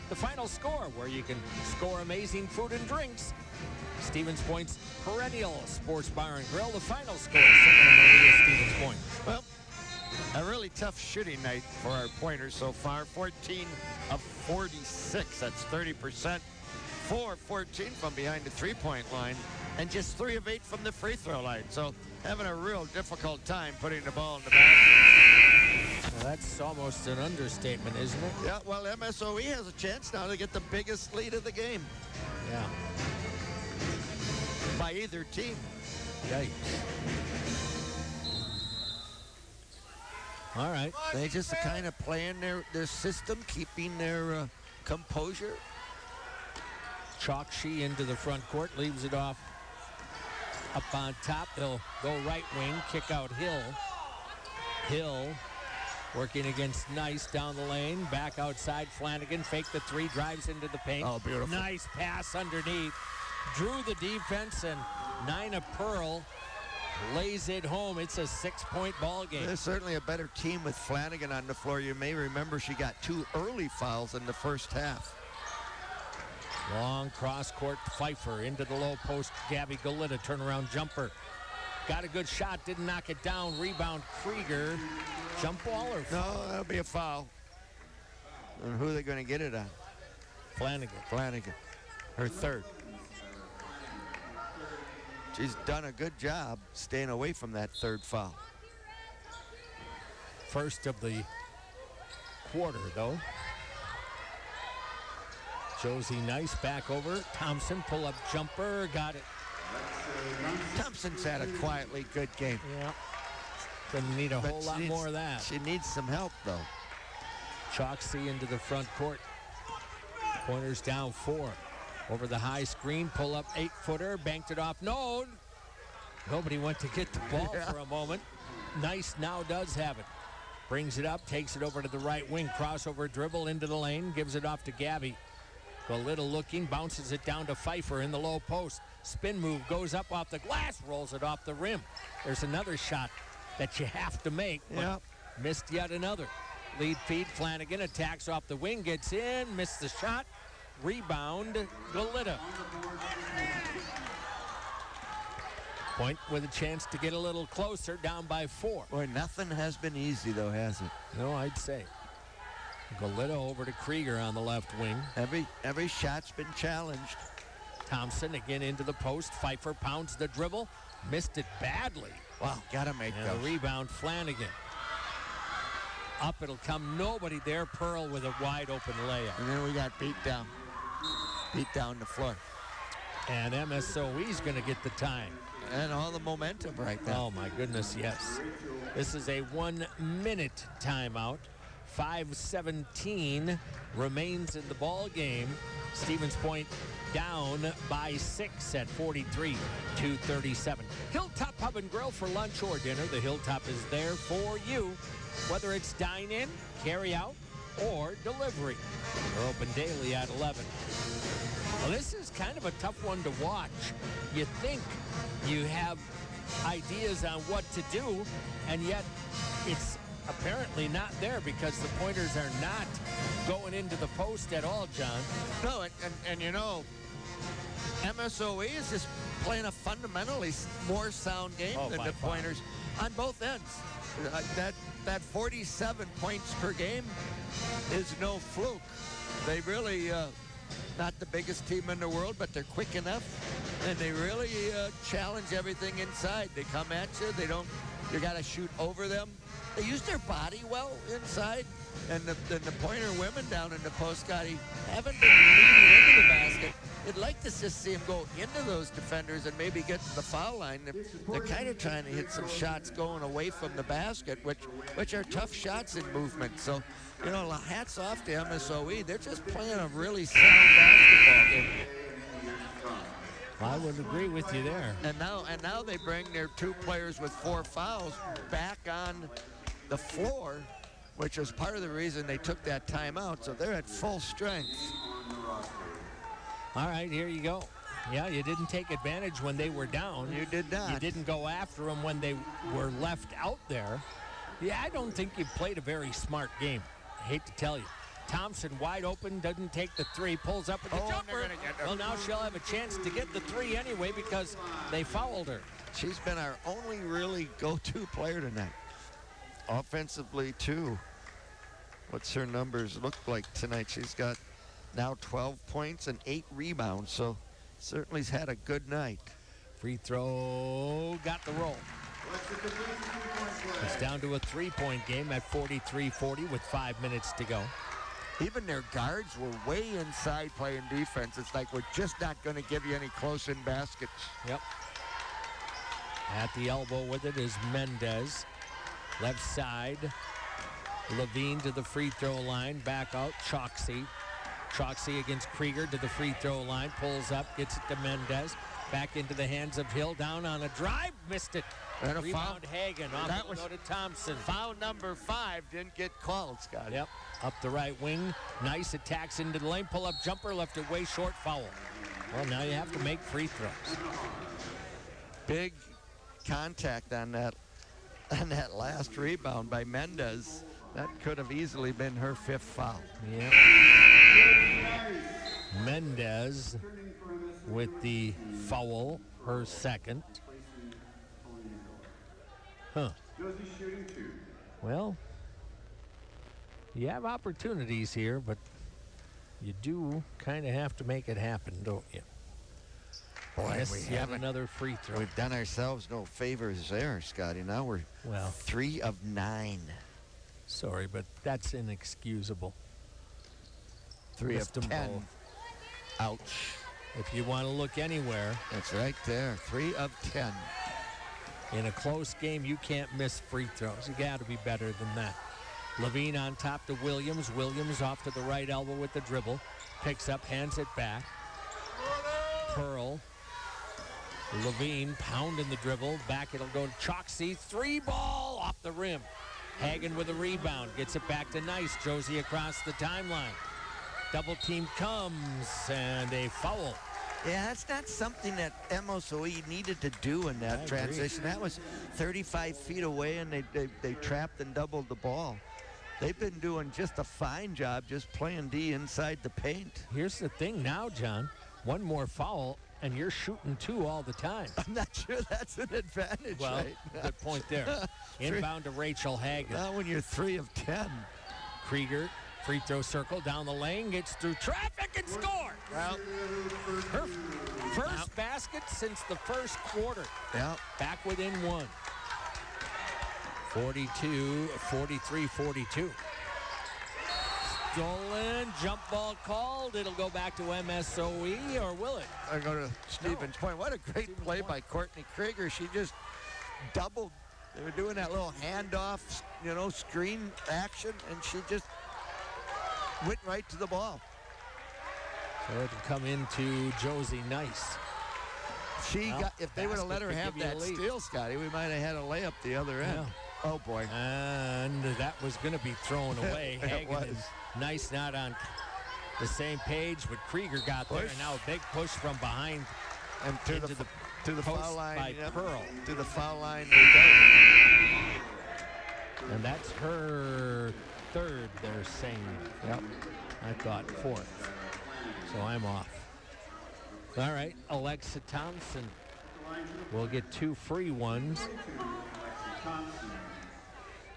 The final score, where you can score amazing food and drinks. Stevens Point's perennial Sports Bar and Grill. The final score, Santa Maria Stevens Point. Well, a really tough shooting night for our pointers so far. 14 of 46. That's 30%. 4-14 from behind the three-point line, and just 3 of 8 from the free throw line. So having a real difficult time putting the ball in the basket. Well, that's almost an understatement, isn't it? Yeah, well, MSOE has a chance now to get the biggest lead of the game. Yeah. By either team. Yikes. All right. They just kind of playing their system, keeping their composure. Chokshi into the front court, leaves it off up on top. They'll go right wing, kick out Hill. Hill working against Nice down the lane, back outside. Flanagan fake the three, drives into the paint. Oh, beautiful. Nice pass underneath. Drew the defense, and Nina Pearl lays it home. It's a 6-point ball game. There's certainly a better team with Flanagan on the floor. You may remember she got 2 early fouls in the first half. Long cross-court Pfeiffer into the low post. Gabby Galita, turnaround jumper. Got a good shot, didn't knock it down. Rebound, Krieger. Jump ball or foul? No, that'll be a foul. And who are they going to get it on? Flanagan. Flanagan, her third. She's done a good job staying away from that third foul. First of the quarter, though. Josie Nice back over. Thompson, pull-up jumper, got it. Thompson's had a quietly good game. Yeah. Gonna need a whole lot more of that. She needs some help, though. Choksey into the front court. Pointers down 4. Over the high screen, pull-up 8-footer, banked it off. No, nobody went to get the ball for a moment. Nice now does have it. Brings it up, takes it over to the right wing. Crossover dribble into the lane, gives it off to Gabby. Galita looking, bounces it down to Pfeiffer in the low post. Spin move, goes up off the glass, rolls it off the rim. There's another shot that you have to make, but missed yet another. Lead feed, Flanagan attacks off the wing, gets in, missed the shot. Rebound, Galita. Point with a chance to get a little closer, down by 4. Boy, nothing has been easy, though, has it? No, I'd say. Galita over to Krieger on the left wing. Every shot's been challenged. Thompson again into the post. Pfeiffer pounds the dribble. Missed it badly. Wow, gotta make and those. The rebound, Flanagan. Up it'll come, nobody there. Pearl with a wide open layup. And then we got beat down. Beat down the floor. And MSOE's gonna get the time. And all the momentum right now. Oh my goodness, yes. This is a 1-minute timeout. 5:17 remains in the ball game. Stevens Point down by 6 at 43-37. Hilltop Pub and Grill for lunch or dinner. The Hilltop is there for you, whether it's dine-in, carry-out, or delivery. They're open daily at 11. Well, this is kind of a tough one to watch. You think you have ideas on what to do, and yet it's apparently not there because the pointers are not going into the post at all, John. No, and you know, MSOE is just playing a fundamentally more sound game than the pointers on both ends. That 47 points per game is no fluke. They really, not the biggest team in the world, but they're quick enough, and they really challenge everything inside. They come at you. You got to shoot over them. They use their body well inside, and the Pointer women down in the post, Scotty, haven't been leading into the basket. You'd like to just see them go into those defenders and maybe get to the foul line. They're kind of trying to hit some shots going away from the basket, which are tough shots in movement. So, you know, hats off to MSOE. They're just playing a really sound basketball game. I would agree with you there. And now they bring their 2 players with 4 fouls back on the floor, which was part of the reason they took that timeout. So they're at full strength. All right, here you go. Yeah, you didn't take advantage when they were down. You did not. You didn't go after them when they were left out there. Yeah, I don't think you played a very smart game. I hate to tell you. Thompson wide open, doesn't take the three, pulls up with the jumper. Well, now she'll have a chance to get the three anyway because they fouled her. She's been our only really go-to player tonight. Offensively, too. What's her numbers look like tonight? She's got now 12 points and 8 rebounds, so certainly has had a good night. Free throw, got the roll. It's down to a three-point game at 43-40 with 5 minutes to go. Even their guards were way inside playing defense. It's like we're just not going to give you any close-in baskets. Yep. At the elbow with it is Mendez. Left side. Levine to the free throw line. Back out. Choksy. Choksy against Krieger to the free throw line. Pulls up. Gets it to Mendez. Back into the hands of Hill. Down on a drive. Missed it. And a Rebound foul. Hagen. Off That to was go to Thompson. Foul number 5 didn't get called, Scotty. Yep. Up the right wing. Nice attacks into the lane. Pull-up jumper. Left it way short. Foul. Well, now you have to make free throws. Big contact on that last rebound by Mendez. That could have easily been her 5th foul. Yep. Mendez with the foul, her 2nd. Huh. Well, you have opportunities here, but you do kind of have to make it happen, don't you? Boy, Yes, we you have haven't. another free throw. We've done ourselves no favors there, Scotty. Now we're 3 of 9. Sorry, but that's inexcusable. 3 Missed of them 10. both. Ouch. If you want to look anywhere, That's right there. 3 of 10. in a close game, you can't miss free throws. You got to be better than that. Levine on top to Williams. Williams off to the right elbow with the dribble. Picks up, hands it back. Pearl. Levine pounding the dribble. Back it'll go to Choksy. 3-ball off the rim. Hagen with a rebound. Gets it back to Nice. Josie across the timeline. Double team comes and a foul. Yeah, that's not something that MSOE needed to do in that transition. That was 35 feet away, and they trapped and doubled the ball. They've been doing just a fine job just playing D inside the paint. Here's the thing now, John. One more foul, and you're shooting 2 all the time. I'm not sure that's an advantage. Well, right? good point there. Inbound to Rachel Hagen. Not when you're 3 of 10. Krieger, free throw circle, down the lane, gets through traffic and scores. Well, Her first basket since the first quarter. yeah. Back within 1. 43-42. Stolen, jump ball called. It'll go back to MSOE, or will it? I go to Stevens' point. What a great play by Courtney Krieger. She just doubled. They were doing that little handoff, screen action, and she just went right to the ball. So it'll come into Josie Nice. If they would have let her have that steal, Scotty, we might have had a layup the other end. Yeah. Oh, boy. And that was going to be thrown away. It Hagen was. and Nice not on the same page, but Krieger got there. And now a big push from behind And to the post foul line. by Pearl. To the foul line they go. And that's her 3rd, they're saying. Yep. I thought 4th. So I'm off. All right, Alexa Thompson will get 2 free ones.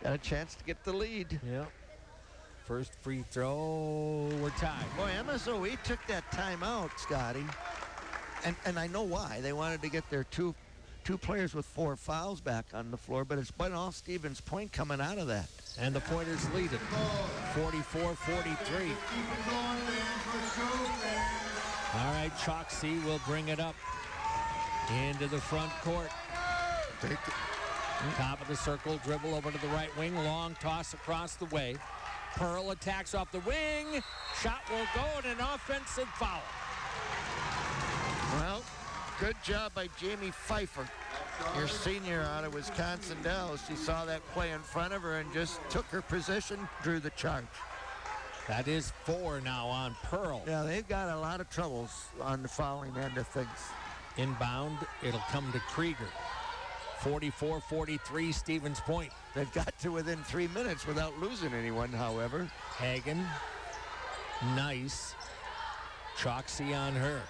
Got a chance to get the lead. Yep. First free throw, we're tied. Boy, MSOE took that timeout, Scotty. And I know why. They wanted to get their two players with 4 fouls back on the floor, but it's been all Stevens' point coming out of that. And the Pointers lead it, 44-43. All right, Choksy will bring it up into the front court. Top of the circle, dribble over to the right wing, long toss across the way. Pearl attacks off the wing. Shot will go, and an offensive foul. Well, good job by Jamie Pfeiffer, your senior out of Wisconsin Dells. She saw that play in front of her and just took her position, drew the charge. That is 4 now on Pearl. Yeah, they've got a lot of troubles on the fouling end of things. Inbound, it'll come to Krieger. 44-43, Stevens Point. They've got to within 3 minutes without losing anyone, however. Hagen, nice. Choxy on her.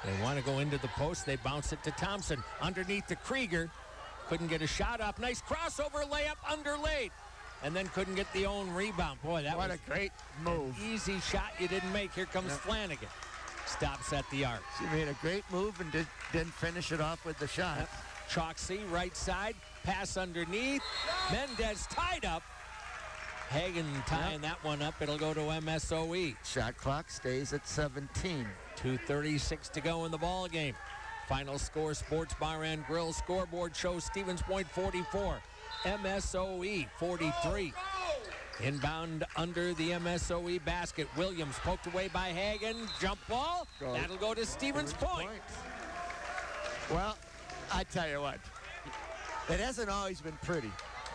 They want to go into the post. They bounce it to Thompson. Underneath to Krieger. Couldn't get a shot off. Nice crossover layup underlaid. And then couldn't get the own rebound. Boy, that was a great move. Easy shot you didn't make. Here comes Flanagan. Stops at the arc. She made a great move and didn't finish it off with the shot. Yep. Choxy, right side. Pass underneath. Mendez tied up. Hagen tying that one up. It'll go to MSOE. Shot clock stays at 17. 2:36 to go in the ball game. Final score, Sports Bar and Grill scoreboard shows Stevens Point 44, MSOE 43. Inbound under the MSOE basket. Williams poked away by Hagen. Jump ball. That'll go to Stevens Point. Well, I tell you what, it hasn't always been pretty,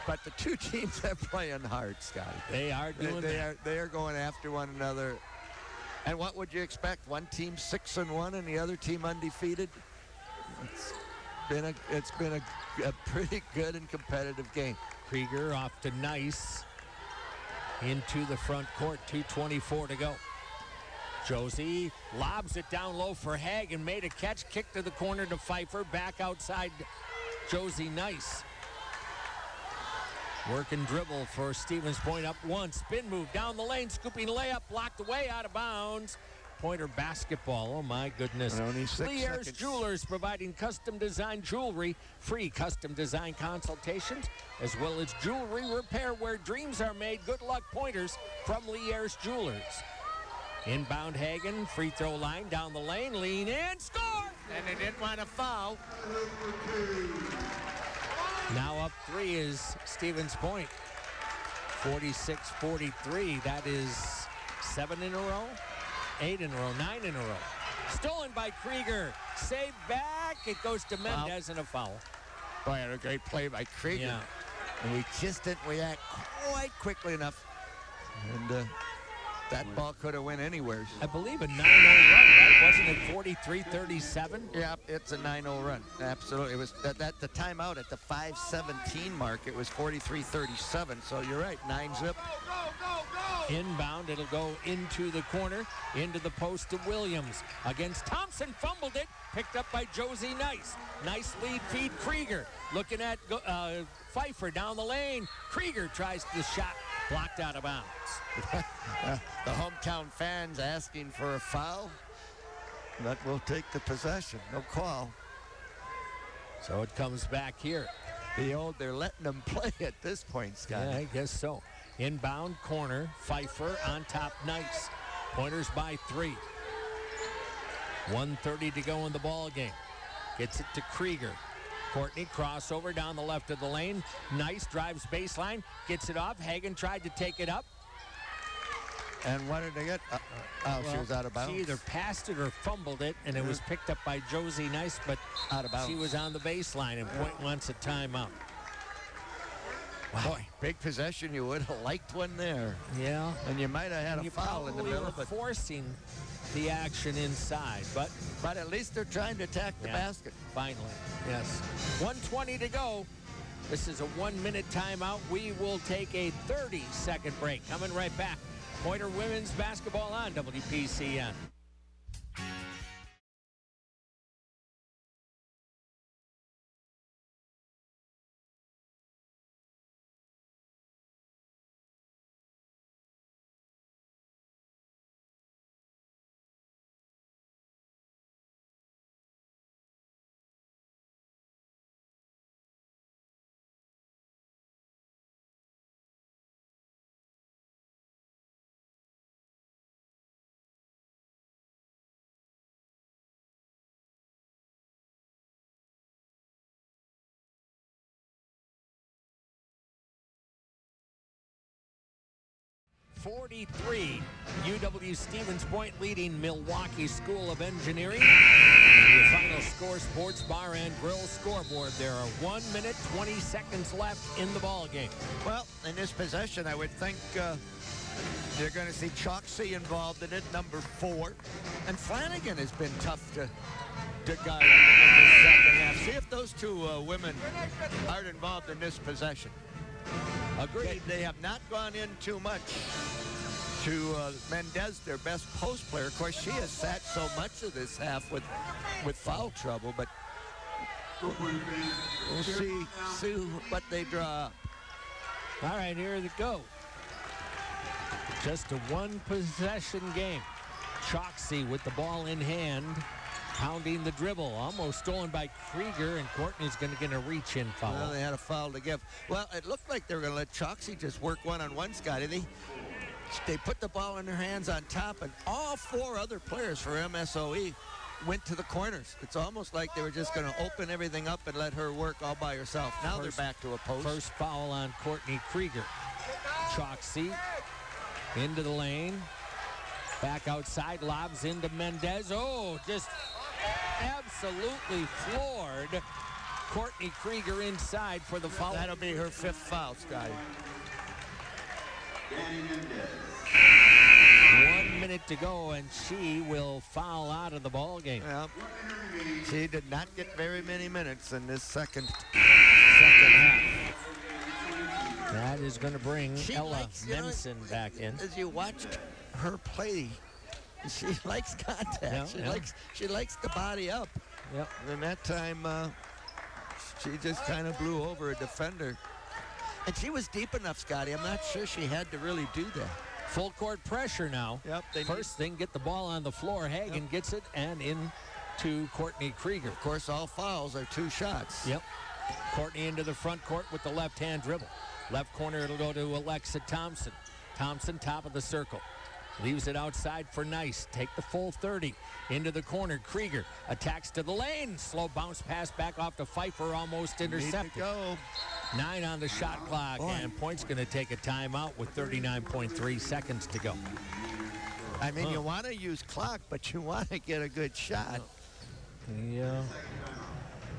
but the two teams are playing hard, Scotty. They are doing that. They are going after one another. And what would you expect? One team 6-1 and the other team undefeated? It's been a pretty good and competitive game. Krieger off to Nice into the front court. 2:24 to go. Josie lobs it down low for Hagen. Made a catch, kick to the corner to Pfeiffer. Back outside Josie Nice. Work and dribble for Stevens Point. Up one, spin move down the lane, scooping layup, blocked away, out of bounds. Pointer basketball, oh my goodness. Only 6 Lear's seconds. Jewelers providing custom design jewelry, free custom design consultations, as well as jewelry repair where dreams are made. Good luck, Pointers from Lear's Jewelers. Inbound Hagen, free throw line, down the lane, lean in, score! And they didn't want to foul. Now up 3 is Stevens Point. 46-43. That is 7 in a row, 8 in a row, 9 in a row. Stolen by Krieger. Saved back. It goes to Mendez and a foul. Boy, had a great play by Krieger. Yeah. And we just didn't react quite quickly enough. And that ball could have went anywhere. I believe a 9-0 run, right? Wasn't it 43-37? Yeah, it's a 9-0 run. Absolutely. It was the timeout at the 5:17 mark. It was 43-37. So you're right, 9-zip. Inbound, it'll go into the corner, into the post to Williams. Against Thompson, fumbled it, picked up by Josie Nice. Nice lead feed, Krieger. Looking at Pfeiffer down the lane. Krieger tries the shot, blocked out of bounds. The hometown fans asking for a foul. But we'll take the possession. No call. So it comes back here. They're letting them play at this point, Scott. Yeah, I guess so. Inbound corner, Pfeiffer on top, Nice. Pointers by 3. 1:30 to go in the ball game. Gets it to Krieger. Courtney crossover down the left of the lane. Nice drives baseline, gets it off. Hagen tried to take it up. And what did they get? She was out of bounds. She either passed it or fumbled it, and it was picked up by Josie Nice, but out of bounds. She was on the baseline, and Point wants a timeout. Wow. Boy, big possession. You would have liked one there. Yeah. And you might have had a foul in the middle. Were forcing the action inside, but at least they're trying to attack the basket. Finally, yes. 1:20 to go. This is a 1-minute timeout. We will take a 30-second break. Coming right back. Pointer women's basketball on WPCN. .43, UW Stevens Point leading Milwaukee School of Engineering. And your final score, Sports Bar and Grill scoreboard. There are 1 minute, 20 seconds left in the ball game. Well, in this possession, I would think You're going to see Choksey involved in it, number 4. And Flanagan has been tough to guard in this second half. See if those two women aren't involved in this possession. Agreed. They have not gone in too much to Mendez, their best post player. Of course, she has sat so much of this half with foul trouble, but we'll see what they draw up. All right, here they go. Just a one-possession game. Choksey with the ball in hand, pounding the dribble. Almost stolen by Krieger, and Courtney's going to get a reach-in foul. Well, they had a foul to give. Well, it looked like they were going to let Choksey just work one-on-one, Scotty. They put the ball in their hands on top, and all 4 other players for MSOE went to the corners. It's almost like they were just going to open everything up and let her work all by herself. Now they're back to a post. First foul on Courtney Krieger. Choksey into the lane. Back outside, lobs into Mendez. Oh, just absolutely floored Courtney Krieger inside for the foul. That'll be her 5th foul, Scotty. 1 minute to go, and she will foul out of the ball game. Well, she did not get very many minutes in this second half. That is going to bring Ella likes, Menson back in. As you watched her play, she likes contact. She likes the body up. Yep. And that time, she just kind of blew over a defender. And she was deep enough, Scotty. I'm not sure she had to really do that. Full court pressure now. Yep. First thing, get the ball on the floor. Hagen gets it and into Courtney Krieger. Of course, all fouls are 2 shots. Yep. Courtney into the front court with the left-hand dribble. Left corner, it'll go to Alexa Thompson. Thompson, top of the circle. Leaves it outside for Nice. Take the full 30. Into the corner, Krieger attacks to the lane. Slow bounce pass back off to Pfeiffer, almost intercepted. Need to go. 9 on the shot clock, and Point's going to take a timeout with 39.3 seconds to go. I mean, you want to use clock, but you want to get a good shot. Yeah.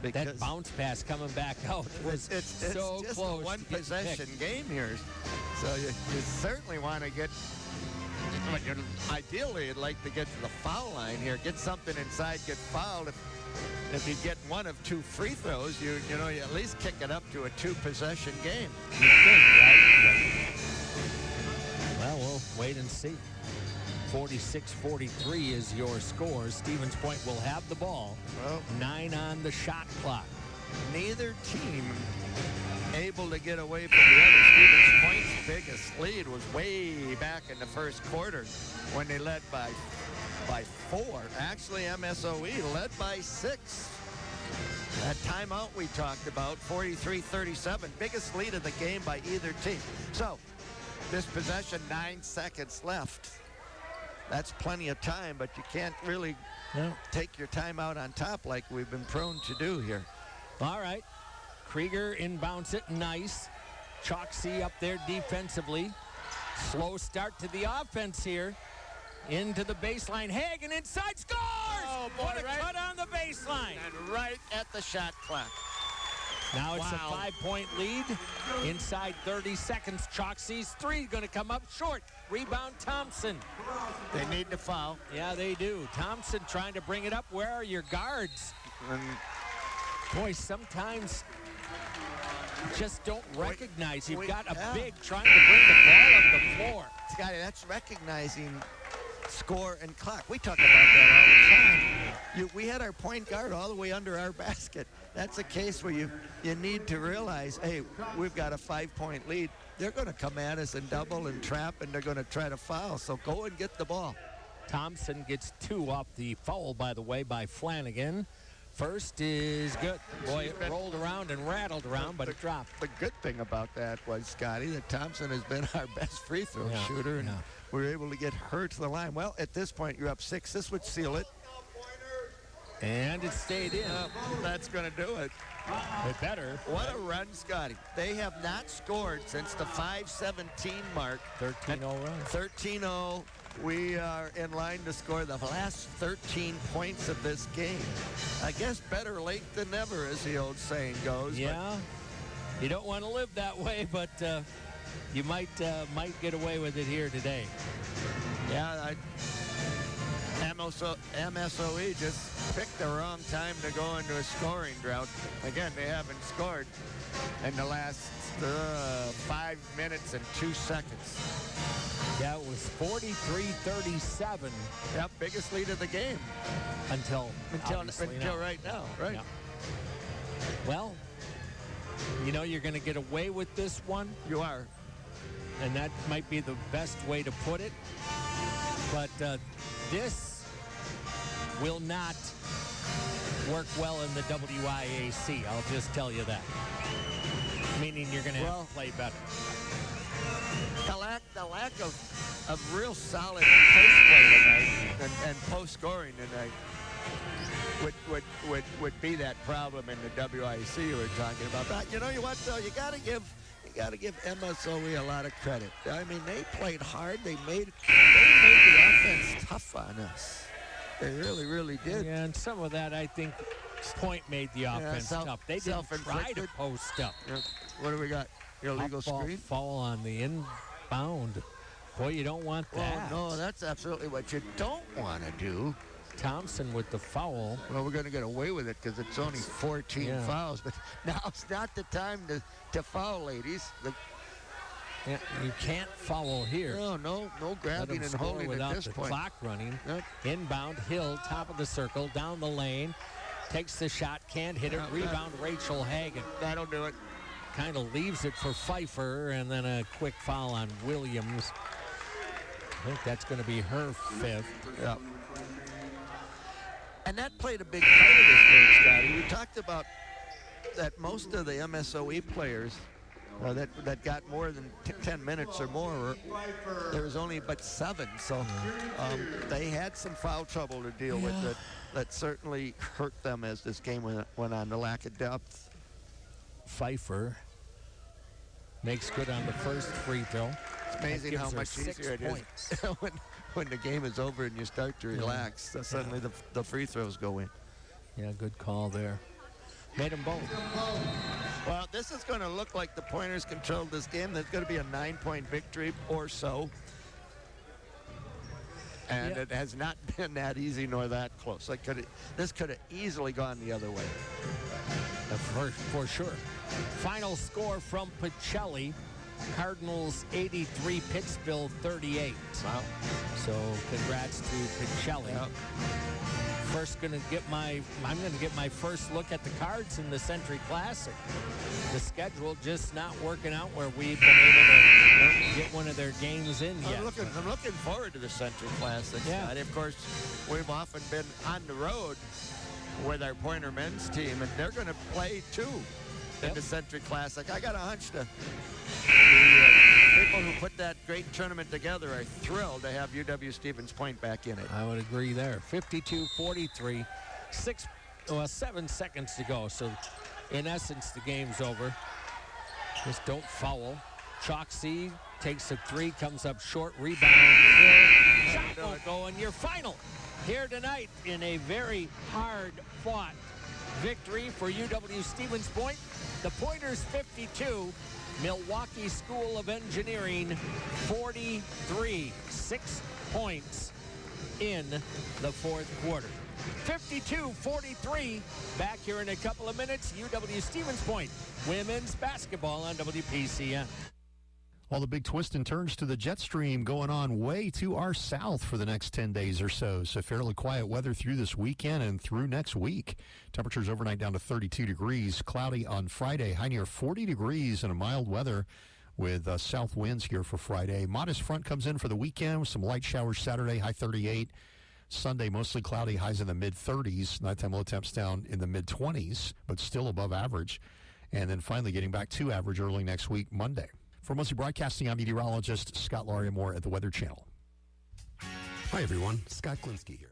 That bounce pass coming back out was it's so just close. a one-possession game here. So you certainly want to get, but ideally you'd like to get to the foul line here, get something inside, get fouled. If you get 1 of 2 free throws, you at least kick it up to a 2-possession game. You think, right? Well, we'll wait and see. 46-43 is your score. Stevens Point will have the ball. Well, 9 on the shot clock. Neither team able to get away from the other. Stevens Point's biggest lead was way back in the first quarter when they led by 4. Actually, MSOE led by 6. That timeout we talked about, 43-37, biggest lead of the game by either team. So, this possession, 9 seconds left. That's plenty of time, but you can't really take your timeout on top like we've been prone to do here. All right. Krieger inbounds it. Nice. Choksey up there defensively. Slow start to the offense here. Into the baseline. Hagen inside, scores! Oh, boy, what a cut on the baseline. And right at the shot clock. Now it's a 5-point lead. Inside 30 seconds. Choksey's 3 going to come up short. Rebound Thompson. They need to foul. Yeah, they do. Thompson trying to bring it up. Where are your guards? And boy, sometimes just don't recognize. You've got a big trying to bring the ball up the floor. Scotty, that's recognizing score and clock. We talk about that all the time. We had our point guard all the way under our basket. That's a case where you need to realize, hey, we've got a 5-point lead. They're going to come at us and double and trap, and they're going to try to foul. So go and get the ball. Thompson gets 2 off the foul, by the way, by Flanagan. First is good. Boy, it rolled around and rattled around, but it dropped. The good thing about that was, Scotty, that Thompson has been our best free throw shooter, and we were able to get her to the line. Well, at this point, you're up 6. This would seal it. And it stayed in. That's going to do it. It better. What a run, Scotty. They have not scored since the 5:17 mark. 13-0 run. 13-0. We are in line to score the last 13 points of this game. I guess better late than never, as the old saying goes. Yeah. You don't want to live that way, but you might get away with it here today. Yeah, MSOE just picked the wrong time to go into a scoring drought. Again, they haven't scored in the last 5 minutes and 2 seconds. Yeah, it was 43-37. Yep, biggest lead of the game. Until right now, right? Yeah. Well, you know you're going to get away with this one. You are. And that might be the best way to put it. But this will not work well in the WIAC. I'll just tell you that. Meaning you're going to have to play better. The lack of real solid post play tonight and post scoring tonight would be that problem in the WIC we're talking about. But you know what though, you got to give MSOE a lot of credit. I mean, they played hard. They made the offense tough on us. They really did. Yeah, and some of that I think Point made the offense tough. They didn't try to post up. Yeah. What do we got? Illegal screen? Foul on the inbound. Boy, you don't want that. Oh, no, that's absolutely what you don't want to do. Thompson with the foul. Well, we're going to get away with it because it's only 14 fouls. But now it's not the time to foul, ladies. Yeah, you can't foul here. No grabbing and holding without at this the point. Clock running. Yep. Inbound, Hill, top of the circle, down the lane. Takes the shot, can't hit it. Rebound, Rachel Hagan. That'll do it. Kind of leaves it for Pfeiffer, and then a quick foul on Williams. I think that's going to be her fifth. Yeah. And that played a big part of this game, Scotty. We talked about that most of the MSOE players that got more than 10 minutes or more, there was only but 7. So they had some foul trouble to deal with that certainly hurt them as this game went on, the lack of depth. Pfeiffer makes good on the first free throw. It's amazing how much easier it is when the game is over and you start to relax. Suddenly the free throws go in. Yeah, good call there. Made them both. Well, this is going to look like the Pointers controlled this game. There's going to be a 9-point victory or so. And it has not been that easy nor that close. This could have easily gone the other way. For sure. Final score from Pacelli. Cardinals 83, Pittsville 38. Wow. So congrats to Pacelli. Yep. I'm going to get my first look at the cards in the Century Classic. The schedule just not working out where we've been able to get one of their games in yet. I'm looking forward to the Century Classic. Yeah. And of course, we've often been on the road with our Pointer men's team, and they're going to play too in the Century Classic. I got a hunch the people who put that great tournament together are thrilled to have UW-Stevens Point back in it. I would agree there. 52-43, 7 seconds to go. So in essence, the game's over. Just don't foul. Chalksey takes a 3, comes up short, rebound. Shot won't go, and your final here tonight in a very hard-fought victory for UW-Stevens Point. The Pointers 52, Milwaukee School of Engineering 43. 6 points in the fourth quarter. 52-43. Back here in a couple of minutes. UW-Stevens Point women's basketball on WPCN. Well, the big twist and turns to the jet stream going on way to our south for the next 10 days or so. So fairly quiet weather through this weekend and through next week. Temperatures overnight down to 32 degrees. Cloudy on Friday, high near 40 degrees and a mild weather with south winds here for Friday. Modest front comes in for the weekend with some light showers Saturday, high 38. Sunday, mostly cloudy, highs in the mid-30s. Nighttime low temps down in the mid-20s, but still above average. And then finally getting back to average early next week, Monday. For Muncie Broadcasting, I'm meteorologist Scott Larimore at the Weather Channel. Hi, everyone. Scott Klinsky here.